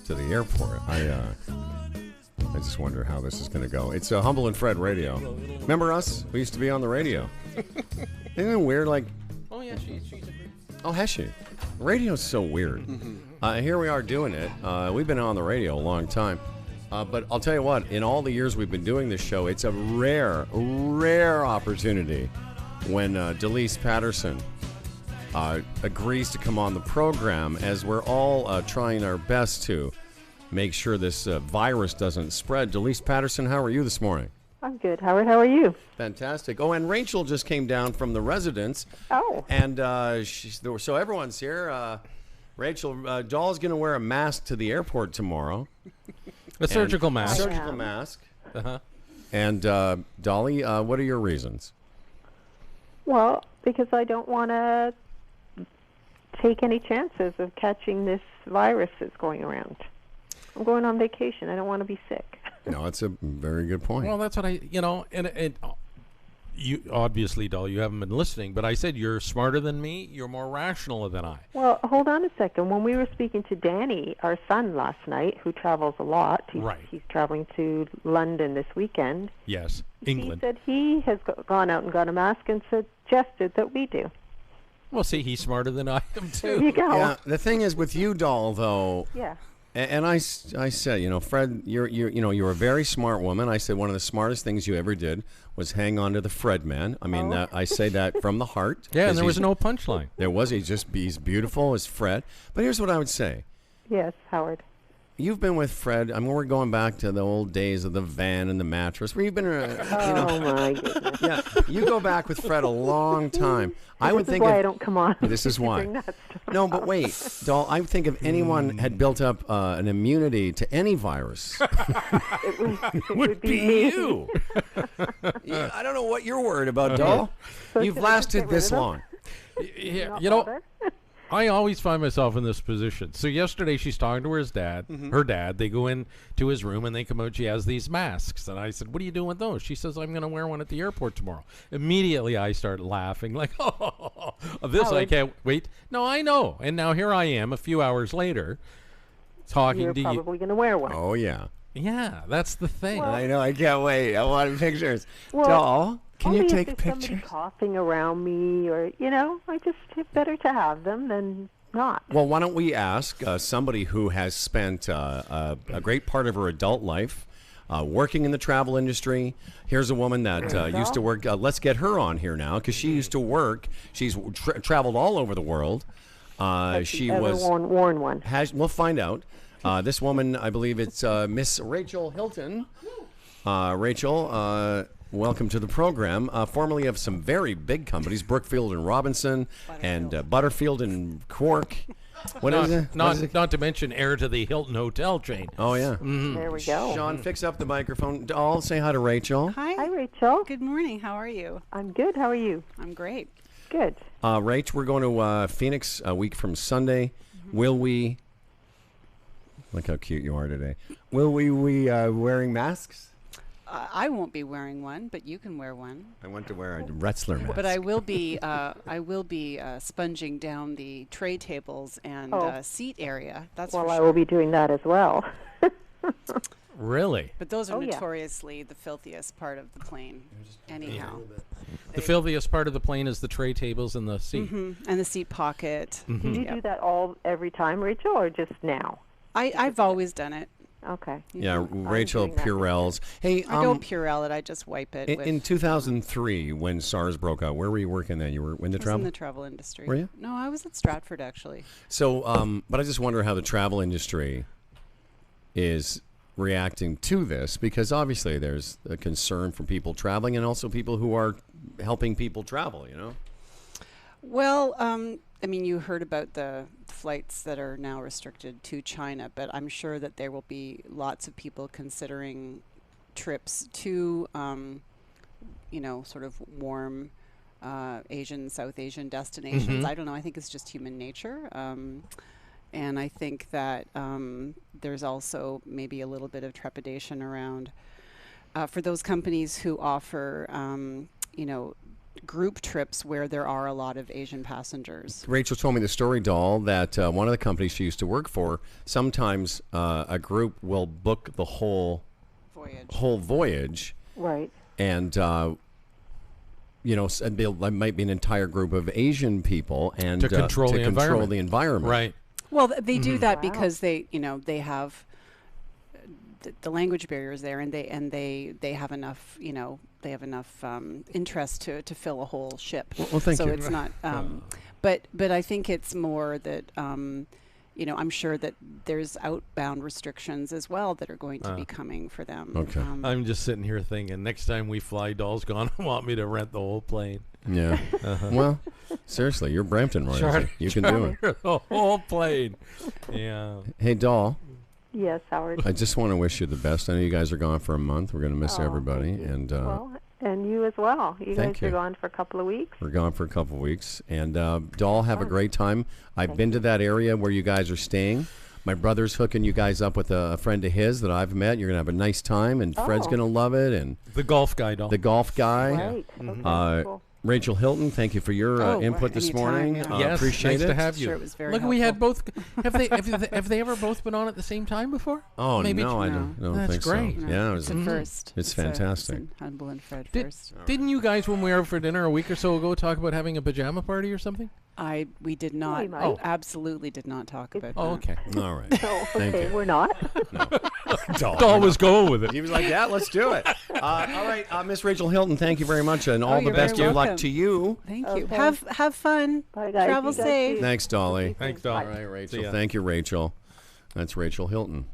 to the airport. I just wonder how this is going to go. It's Humble and Fred Radio. Remember us? We used to be on the radio. Isn't it weird? Like, Oh, yeah, she's agreed. oh, has she? Radio's so weird. Here we are doing it. We've been on the radio a long time. But I'll tell you what, in all the years we've been doing this show, it's a rare opportunity when Delise Patterson agrees to come on the program, as we're all trying our best to make sure this virus doesn't spread. Delise Patterson, how are you this morning? I'm good, Howard. How are you? Fantastic. Oh, and Rachel just came down from the residence. Oh. And so everyone's here. Rachel, Doll's going to wear a mask to the airport tomorrow. A surgical mask. Surgical mask. Uh-huh. And Dolly, what are your reasons? Well, because I don't want to take any chances of catching this virus that's going around. I'm going on vacation. I don't want to be sick. No, that's a very good point. Well, that's what and you obviously, Doll, you haven't been listening, but I said you're smarter than me. You're more rational than I. Well, hold on a second. When we were speaking to Danny, our son, last night, who travels a lot, he's traveling to London this weekend. Yes, England. He said he has gone out and got a mask and suggested that we do. Well, see, he's smarter than I am, too. There you go. Yeah, the thing is with you, Doll, though. Yeah. And I said, Fred, you're a very smart woman. I said one of the smartest things you ever did was hang on to the Fred man. I mean, I say that from the heart. Yeah, and there was no punchline. There was. He's beautiful as Fred. But here's what I would say. Yes, Howard. You've been with Fred. I mean, we're going back to the old days of the van and the mattress. Where you've been, Oh, my goodness. Yeah, you go back with Fred a long time. I would think. This is why I don't come on. This is why. Bring that stuff No, but up. wait, Doll. I would think if anyone had built up an immunity to any virus, it would be me. you. Yeah, I don't know what you're worried about, Doll. So You've should I just lasted get rid this of them? long. Yeah, Not you know, bother? I always find myself in this position. So yesterday she's talking to her dad. They go in to his room and they come out. She has these masks. And I said, what are you doing with those? She says, I'm going to wear one at the airport tomorrow. Immediately I start laughing like, oh, this I can't wait. No, I know. And now here I am a few hours later talking You're to you. probably going to wear one. Oh, yeah. Yeah, that's the thing. I know. I can't wait. I want pictures. Well, Doll, can only you if take there's pictures? somebody coughing around me, or I just it's better to have them than not. Well, why don't we ask somebody who has spent a great part of her adult life working in the travel industry. Here's a woman that used to work. Let's get her on here now, because she used to work. She's traveled all over the world. She ever was worn one. We'll find out. This woman, I believe it's Miss Rachel Hilton. Rachel, welcome to the program. Formerly of some very big companies, Brookfield and Robinson, and Butterfield and Cork. What is it? Not to mention heir to the Hilton hotel chain. Oh, yeah. There we go. Sean, fix up the microphone. I'll say hi to Rachel. Hi, Rachel. Good morning. How are you? I'm good. How are you? I'm great. Good. Rach, we're going to Phoenix a week from Sunday. Will we... Look how cute you are today. Will we wearing masks? I won't be wearing one, but you can wear one. I want to wear a wrestler mask. But I will be. I will be sponging down the tray tables and seat area. That's well, for I sure. will be doing that as well. Really? But those are yeah. notoriously the filthiest part of the plane. Anyhow. The filthiest part of the plane is the tray tables and the seat. And the seat pocket. Do you do that every time, Rachel, or just now? I've always done it. Okay. Yeah, Rachel Purell's. Hey, I don't Purell it. I just wipe it. In 2003, when SARS broke out, where were you working then? You were in the travel? In the travel industry. Were you? No, I was at Stratford actually. So, but I just wonder how the travel industry is reacting to this, because obviously there's a concern for people traveling and also people who are helping people travel, you know? Well, I mean, you heard about the flights that are now restricted to China, but I'm sure that there will be lots of people considering trips to, sort of warm South Asian destinations. I don't know. I think it's just human nature. And I think that there's also maybe a little bit of trepidation around for those companies who offer, group trips where there are a lot of Asian passengers. Rachel told me the story, Doll, that one of the companies she used to work for, sometimes a group will book the whole voyage. Right. And, there might be an entire group of Asian people and to control the environment. Right. Well, they do that because they have the language barriers there, and they have enough, interest to fill a whole ship. Well, thank you. So it's not, but I think it's more that, I'm sure that there's outbound restrictions as well that are going to be coming for them. Okay. I'm just sitting here thinking, next time we fly, Doll's gone. Want me to rent the whole plane? Yeah. Well, seriously, you're Brampton royalty. You can do it. The whole plane. Yeah. Hey, Doll. Yes, Howard. I just want to wish you the best. I know you guys are gone for a month. We're going to miss everybody. And and you as well. You thank guys are gone for a couple of weeks. We're gone for a couple of weeks. And Doll, have a great time. I've been to that area where you guys are staying. My brother's hooking you guys up with a friend of his that I've met. You're going to have a nice time, and Fred's going to love it. And the golf guy, Doll. The golf guy. Right. Okay, cool. Rachel Hilton, thank you for your input this morning. Yes, appreciate nice it. to have you. Sure, it was very Look, helpful. we had both. Have they ever both been on at the same time before? Oh, Maybe no, I don't That's think great. so. Yeah, it was It's a first. It's fantastic. Humble and Fred Did, first. Didn't you guys, when we were out for dinner a week or so ago, talk about having a pajama party or something? We did not. might. Oh, absolutely did not talk about that. Oh, okay. All right. So, Thank okay, you. we're not. Doll was going with it. He was like, yeah, let's do it. All right, Miss Rachel Hilton, thank you very much, and all the you're best very of luck welcome. to you. Thank you. Okay. Have fun. Bye, guys. Travel You guys safe. too. Thanks, Dolly. Thanks, Doll. All right, Rachel. See ya. Thank you, Rachel. That's Rachel Hilton.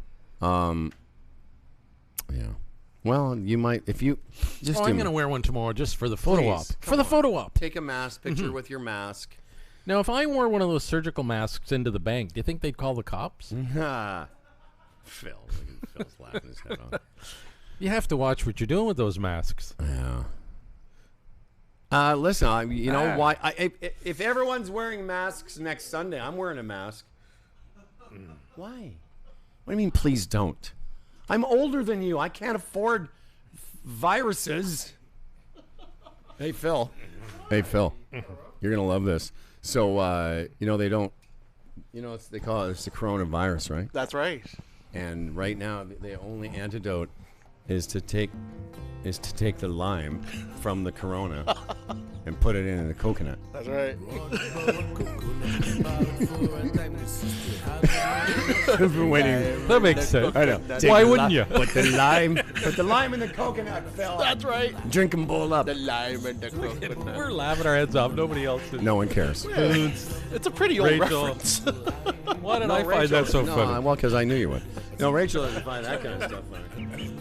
Yeah. Well, you might, if you just I'm going to wear one tomorrow just for the photo op. For the photo op. Take a mask picture with your mask. Now, if I wore one of those surgical masks into the bank, do you think they'd call the cops? Phil. Phil's laughing his head off. You have to watch what you're doing with those masks. Yeah. Listen, you know why? If everyone's wearing masks next Sunday, I'm wearing a mask. Why? What do you mean, please don't? I'm older than you. I can't afford viruses. Hey, Phil. You're going to love this. So, they don't, they call it the coronavirus, right? That's right. And right now, the only antidote is to take the lime from the corona and put it in the coconut. That's right. I've been waiting. That makes sense. I know. Why wouldn't you? Put the lime in the coconut, Phil. That's right. Drink them both up. The lime and the coconut. We're laughing our heads off. Nobody else is. No one cares. It's a pretty old Rachel. reference. Why did I find that so funny? Well, because I knew you would. No, Rachel doesn't find that kind of stuff funny.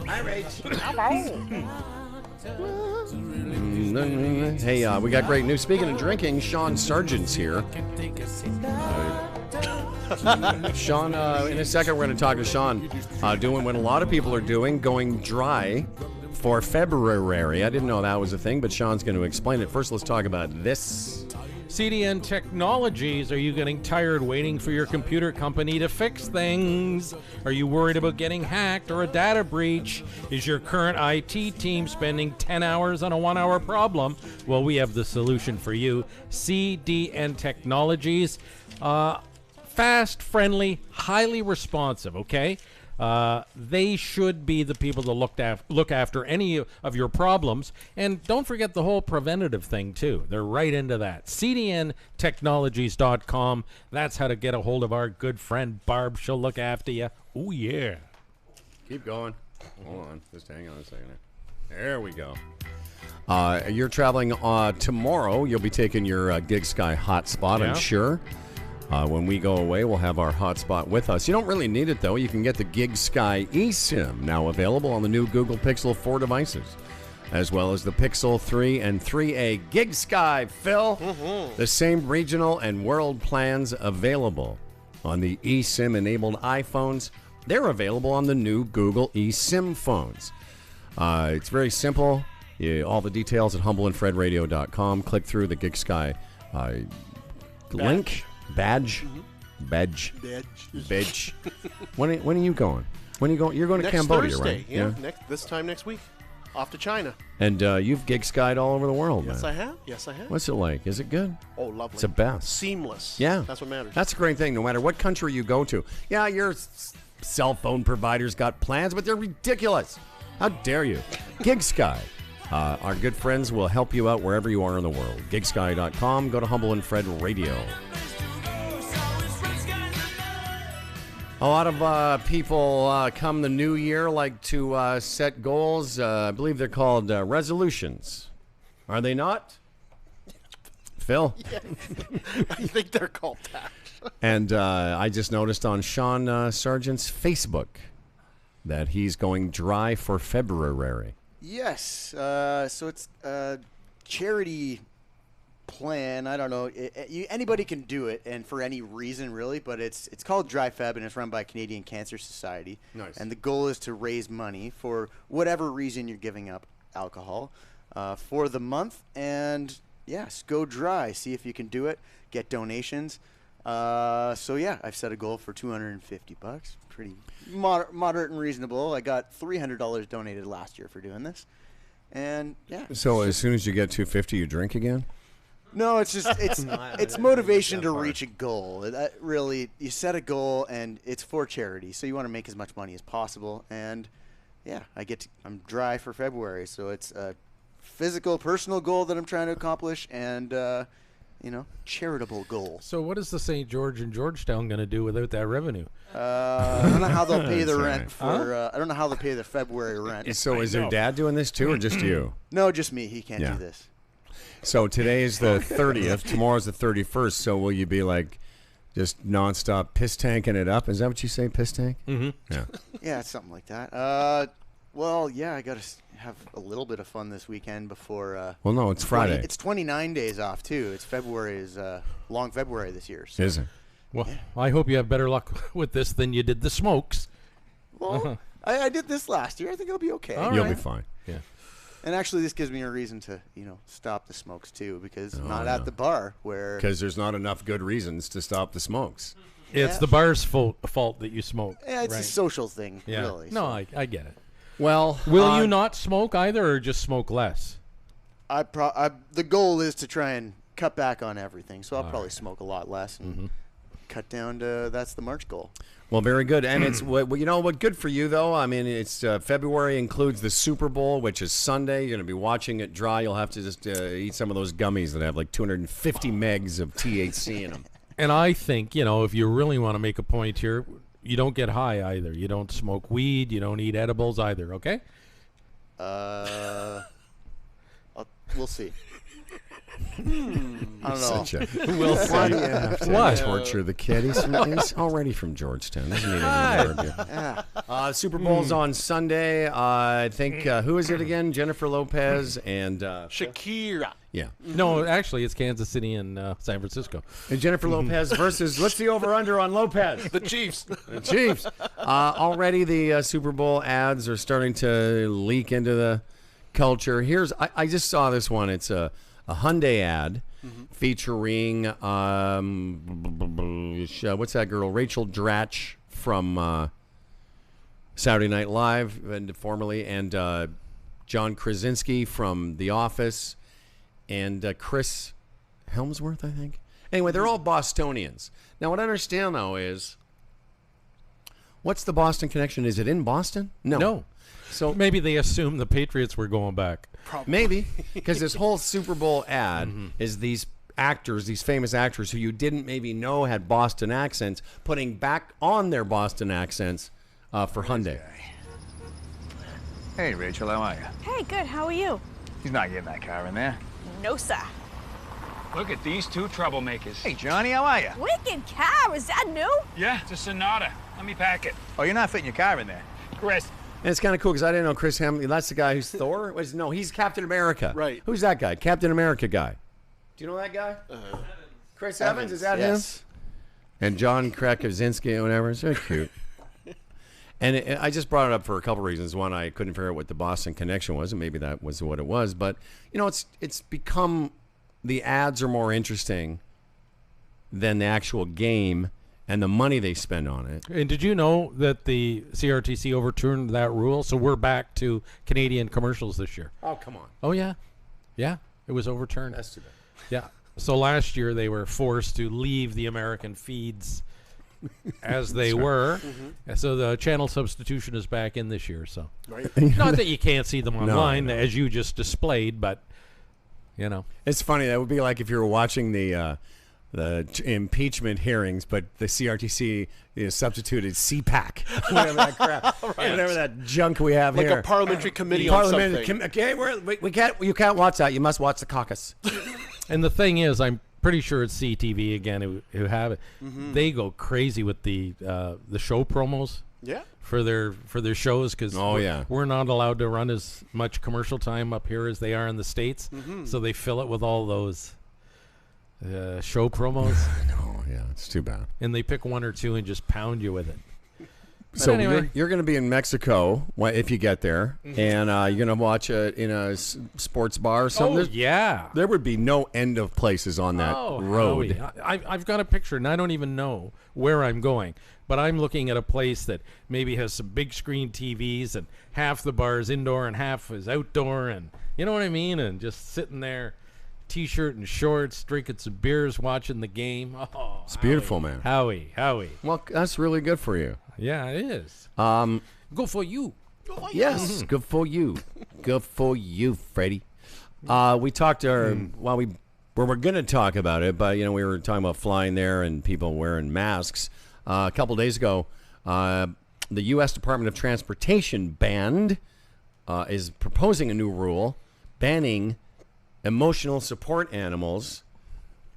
Hi, Rach. Hey, we got great news. Speaking of drinking, Sean Sargent's here. Sean, in a second, we're going to talk to Sean doing what a lot of people are doing, going dry for February. I didn't know that was a thing, but Sean's going to explain it. First, let's talk about this. CDN Technologies, are you getting tired waiting for your computer company to fix things? Are you worried about getting hacked or a data breach? Is your current IT team spending 10 hours on a 1-hour problem? Well, we have the solution for you. CDN Technologies. Fast, friendly, highly responsive, okay? They should be the people to look after any of your problems. And don't forget the whole preventative thing, too. They're right into that. CDNtechnologies.com. That's how to get a hold of our good friend Barb. She'll look after you. Oh, yeah. Keep going. Hold on. Just hang on a second. There we go. You're traveling tomorrow. You'll be taking your Gig Sky hotspot, I'm sure. When we go away, we'll have our hotspot with us. You don't really need it, though. You can get the Gig Sky eSIM, now available on the new Google Pixel 4 devices, as well as the Pixel 3 and 3A. Gig Sky, Phil, the same regional and world plans available on the eSIM-enabled iPhones. They're available on the new Google eSIM phones. It's very simple. All the details at humbleandfredradio.com. Click through the Gig Sky link. Badge. When are you going? When are you going? You're going to Cambodia, Thursday, right? Yeah. This time next week. Off to China. And you've Gig Skied all over the world, Yes, man. I have. Yes, I have. What's it like? Is it good? Oh, lovely. It's the best. Seamless. Yeah. That's what matters. That's a great thing, no matter what country you go to. Yeah, your cell phone provider's got plans, but they're ridiculous. How dare you? Gig Sky. Our good friends will help you out wherever you are in the world. GigSky.com. Go to Humble and Fred Radio. A lot of people come the new year like to set goals. I believe they're called resolutions. Are they not? Phil? Yeah. I think they're called that. And I just noticed on Sean Sargent's Facebook that he's going dry for February. Yes. So it's a charity plan. I don't know. Anybody can do it, and for any reason, really. But it's called Dry Feb, and it's run by Canadian Cancer Society. Nice. And the goal is to raise money for whatever reason you're giving up alcohol for the month. And yes, go dry. See if you can do it. Get donations. So yeah, I've set a goal for $250. Pretty moderate and reasonable. I got $300 donated last year for doing this, and yeah. So as soon as you get 250, you drink again? No, it's just it's motivation to reach a goal. Really, you set a goal, and it's for charity, so you want to make as much money as possible. And yeah, I'm dry for February, so it's a physical, personal goal that I'm trying to accomplish, and charitable goal. So what is the St. George in Georgetown going to do without that revenue? I don't know how they'll pay the That's rent right. for. I don't know how they'll pay the February rent. So is their dad doing this too, or just you? No, just me. He can't Yeah. do this. So today is the 30th. Tomorrow's the 31st. So will you be like just nonstop piss tanking it up? Is that what you say, piss tank? Mm-hmm. Yeah. Yeah, it's something like that. Well, yeah, I got to have a little bit of fun this weekend before. Well, no, it's Friday. It's 29 days off too. It's February's long February this year. So. Is it? Well, I hope you have better luck with this than you did the smokes. Well, I did this last year. I think it'll be okay. You'll be fine. Yeah. And actually, this gives me a reason to, stop the smokes too, because not at the bar where. Because there's not enough good reasons to stop the smokes. It's the bar's fault that you smoke. Yeah, it's a social thing, Yeah. really. No, so. I get it. Well, will you not smoke either, or just smoke less? The goal is to try and cut back on everything, so I'll probably smoke a lot less and cut down to that's the March goal. Well, very good. And it's what good for you though. I mean, it's February includes the Super Bowl, which is Sunday. You're going to be watching it dry. You'll have to just eat some of those gummies that have like 250 megs of THC in them. And I think, if you really want to make a point here, you don't get high either. You don't smoke weed. You don't eat edibles either. Okay? We'll see. I don't know. Such a, We'll why do see. you have to What? torture the kid? He's already from Georgetown. Doesn't need any more of you. Super Bowl's on Sunday. I think, who is it again? Jennifer Lopez and... Shakira. Yeah. No, actually, it's Kansas City and San Francisco. And Jennifer Lopez versus, what's the over-under on Lopez? The Chiefs. The Chiefs. Already the Super Bowl ads are starting to leak into the culture. I just saw this one. It's a Hyundai ad featuring, what's that girl? Rachel Dratch from Saturday Night Live, and formerly, and John Krasinski from The Office, and Chris Helmsworth, I think. Anyway, they're all Bostonians. Now, what I understand, though, is what's the Boston connection? Is it in Boston? No. So maybe they assumed the Patriots were going back. Maybe, because this whole Super Bowl ad is these actors, these famous actors who you didn't maybe know had Boston accents, putting back on their Boston accents for Hyundai. Hey, Rachel, how are you? Hey, good. How are you? He's not getting that car in there. No, sir. Look at these two troublemakers. Hey, Johnny, how are you? Wicked car. Is that new? Yeah, it's a Sonata. Let me pack it. Oh, you're not fitting your car in there. Chris. And it's kind of cool because I didn't know Chris Hemsworth. That's the guy who's Thor. No, he's Captain America. Right. Who's that guy? Captain America guy. Do you know that guy? Chris Evans. Is that yes. him? And John Krasinski or whatever. It's very cute. And I just brought it up for a couple reasons. One, I couldn't figure out what the Boston connection was, and maybe that was what it was. But it's become, the ads are more interesting than the actual game and the money they spend on it. And did you know that the CRTC overturned that rule? So we're back to Canadian commercials this year. Oh, come on. Oh, yeah. Yeah, it was overturned. That's too bad. Yeah. So last year they were forced to leave the American feeds as they were. So the channel substitution is back in this year. So not that you can't see them online, as you just displayed, but, It's funny. That would be like if you were watching the impeachment hearings, but the CRTC substituted CPAC, whatever that crap, whatever that junk we have like here. a parliamentary committee on something. Okay, you can't watch that. You must watch the caucus. And the thing is, I'm pretty sure it's CTV again who have it. They go crazy with the show promos. Yeah. For their shows, because we're not allowed to run as much commercial time up here as they are in the States. So they fill it with all those show promos. Oh, yeah, it's too bad. And they pick one or two and just pound you with it. But So anyway. you're going to be in Mexico if you get there, and you're going to watch it in a sports bar or something. Oh, yeah. There would be no end of places on that road. Howie, I've got a picture, and I don't even know where I'm going. But I'm looking at a place that maybe has some big screen TVs, and half the bar is indoor and half is outdoor, and you know what I mean? And just sitting there, T-shirt and shorts, drinking some beers, watching the game. Oh, It's beautiful, man. Howie. Well, that's really good for you. Yeah, it is. Go for you. Yes, good for you. Good for you, Freddie. We talked we were going to talk about it, but we were talking about flying there and people wearing masks. A couple days ago, the U.S. Department of Transportation is proposing a new rule banning emotional support animals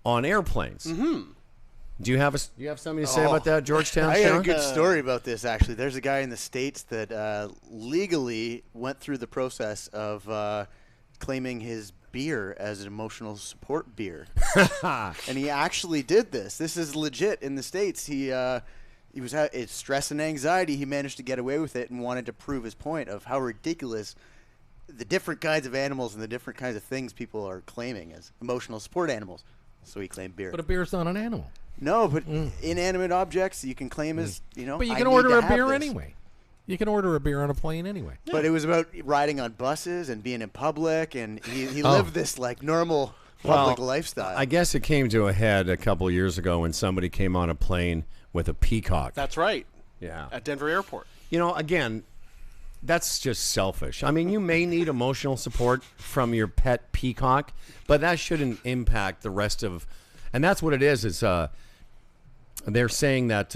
on airplanes. Do you have something to say about that, Georgetown? I got Sean? a good story about this, actually. There's a guy in the States that legally went through the process of claiming his beer as an emotional support beer. And he actually did this. This is legit in the States. He was it's stress and anxiety. He managed to get away with it and wanted to prove his point of how ridiculous the different kinds of animals and the different kinds of things people are claiming as emotional support animals. So he claimed beer. But a beer's not an animal. No, but inanimate objects you can claim as, But you I can need order to a have beer this. anyway. You can order a beer on a plane anyway. But it was about riding on buses and being in public, and he lived this like normal public lifestyle. I guess it came to a head a couple years ago when somebody came on a plane with a peacock. That's right. Yeah. At Denver Airport. Again, that's just selfish. I mean, you may need emotional support from your pet peacock, but that shouldn't impact the rest of. And that's what it is. It's they're saying that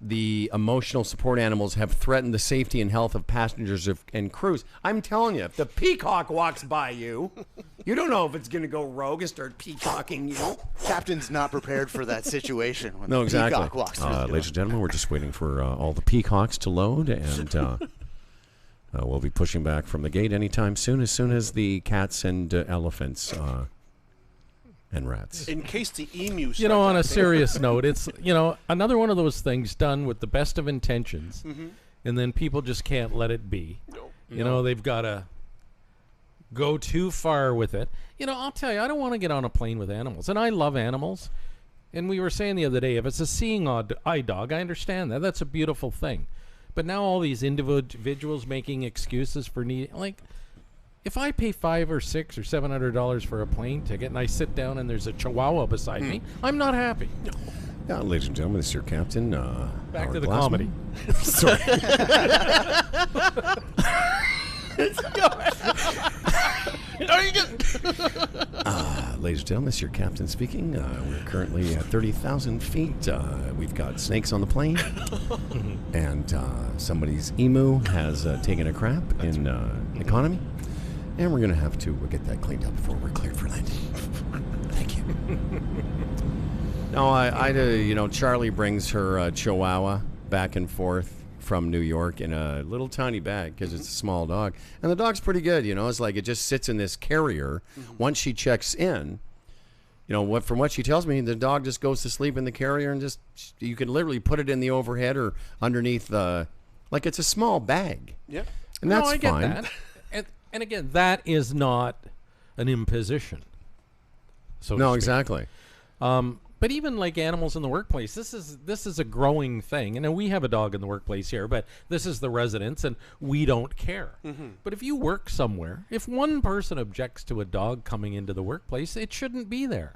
the emotional support animals have threatened the safety and health of passengers and crews. I'm telling you, if the peacock walks by you, you don't know if it's going to go rogue and start peacocking you. Captain's not prepared for that situation when No, the exactly. peacock walks through the door. Ladies and gentlemen, we're just waiting for all the peacocks to load, and we'll be pushing back from the gate anytime soon as the cats and elephants and rats. In case the emu You know, starts on a acting- serious note, it's, another one of those things done with the best of intentions, and then people just can't let it be. They've got to go too far with it. I'll tell you, I don't want to get on a plane with animals, and I love animals. And we were saying the other day, if it's a seeing eye dog, I understand that. That's a beautiful thing. But now all these individuals making excuses for if I pay $500 or $600 or $700 for a plane ticket and I sit down and there's a chihuahua beside me, I'm not happy. Yeah, ladies and gentlemen, this is your captain. Back Howard to the Glassman. comedy. Sorry. Ladies and gentlemen, this is your captain speaking. We're currently at 30,000 feet. We've got snakes on the plane, and somebody's emu has taken a crap in economy, and we're going to have to get that cleaned up before we're cleared for landing. Thank you. No, Charlie brings her Chihuahua back and forth from New York in a little tiny bag because it's a small dog. And the dog's pretty good, It's like it just sits in this carrier. Once she checks in, from what she tells me, the dog just goes to sleep in the carrier and just, you can literally put it in the overhead or underneath like it's a small bag. Yeah. And that's I get fine. that. And again, that is not an imposition. So to No, speak. exactly. But even like animals in the workplace, this is a growing thing. And we have a dog in the workplace here, but this is the residence, and we don't care. But if you work somewhere, if one person objects to a dog coming into the workplace, it shouldn't be there.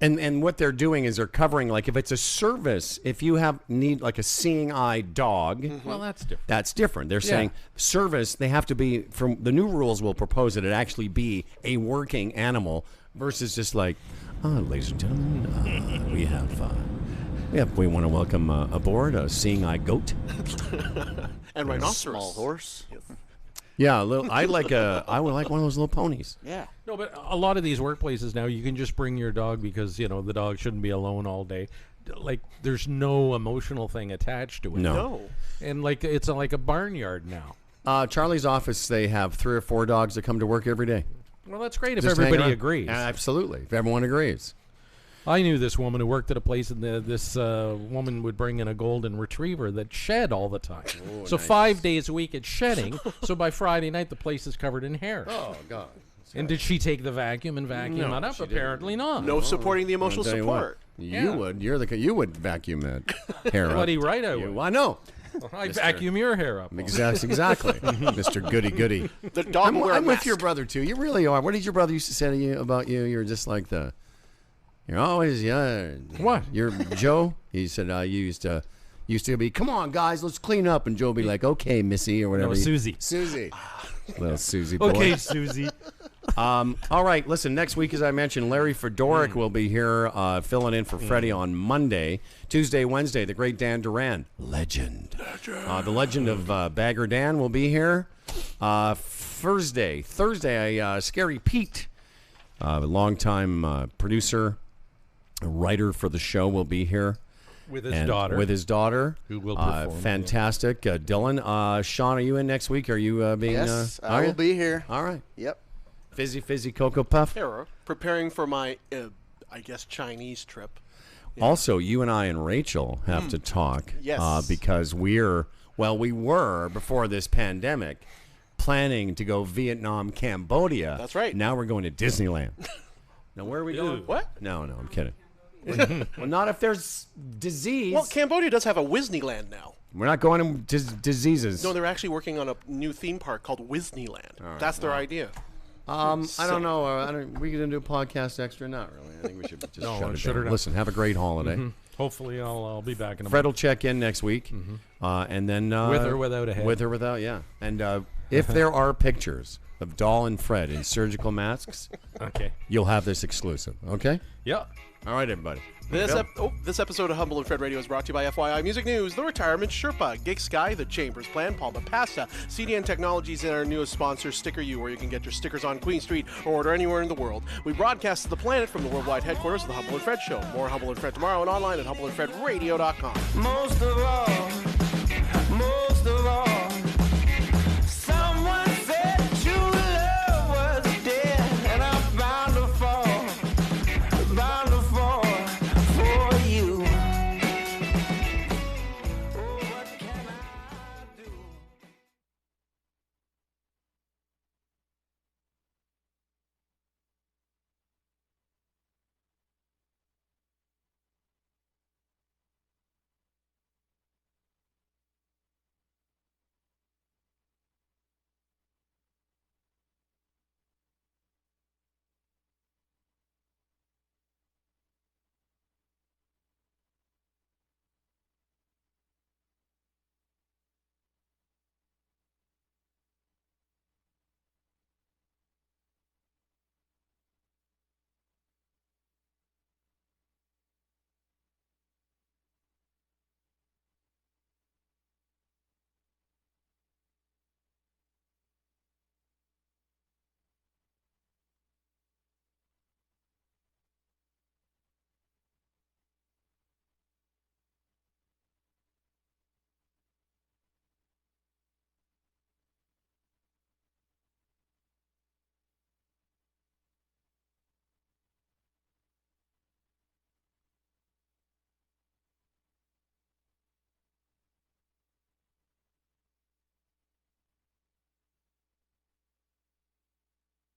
And what they're doing is they're covering, like, if it's a service, if you need like a seeing eye dog, Well, that's different. That's different. They're saying service, they have to be, from the new rules will propose that it actually be a working animal versus just like, ladies and gentlemen, we want to welcome aboard a seeing eye goat. And rhinoceros. Small horse. Yeah, I would like one of those little ponies. Yeah. No, but a lot of these workplaces now, you can just bring your dog because, the dog shouldn't be alone all day. Like, there's no emotional thing attached to it. No. And, like, it's like a barnyard now. Charlie's office, they have 3 or 4 dogs that come to work every day. Well, that's great if Just hanging everybody around. agrees. Absolutely, if everyone agrees. I knew this woman who worked at a place, and this woman would bring in a golden retriever that shed all the time. Ooh, so nice. 5 days a week it's shedding. So by Friday night, the place is covered in hair. Oh, God. And did she take the vacuum and vacuum No, it up? she didn't. Apparently not. No supporting the emotional I'll tell you what, support. You would. You would vacuum that hair up. Bloody right I would. I know. I vacuum your hair up. Exactly, Mr. Goody Goody. The dog I'm, will wear a I'm with mask. your brother too. You really are. What did your brother used to say to you about you? You're just like you're always What? You're Joe. He said you used to be. Come on, guys, let's clean up. And Joe would be like, okay, Missy, or whatever. No, Susie. Little Susie boy. Okay, Susie. All right, listen, next week, as I mentioned, Larry Fedoric will be here filling in for Freddie on Monday. Tuesday, Wednesday, the great Dan Duran, legend. The legend of Bagger Dan will be here. Thursday, Scary Pete, longtime producer, writer for the show, will be here. With his daughter. Who will perform. Fantastic. Dylan, Sean, are you in next week? Are you being... Yes, I are will you? be here. All right. Yep. Fizzy Cocoa Puff. Era, preparing for my, I guess, Chinese trip. Yeah. Also, you and I and Rachel have to talk. Yes. Because we were, before this pandemic, planning to go Vietnam, Cambodia. That's right. Now we're going to Disneyland. Now, where are we going? What? No, I'm kidding. Well, not if there's disease. Well, Cambodia does have a Disneyland now. We're not going to diseases. No, they're actually working on a new theme park called Disneyland. All right, That's their idea. I don't know. We going to do a podcast extra? Not really. I think we should just shut it down. Listen, have a great holiday. Hopefully, I'll be back in a Fred month. will check in next week, and then With or without a head. With or without, yeah. And If there are pictures of Doll and Fred in surgical masks, okay, you'll have this exclusive. Okay? Yeah. All right, everybody. This episode of Humble and Fred Radio is brought to you by FYI Music News, The Retirement Sherpa, Gig Sky, The Chambers Plan, Palma Pasta, CDN Technologies, and our newest sponsor, Sticker U, where you can get your stickers on Queen Street or order anywhere in the world. We broadcast to the planet from the worldwide headquarters of the Humble and Fred Show. More Humble and Fred tomorrow and online at humbleandfredradio.com. Most of all,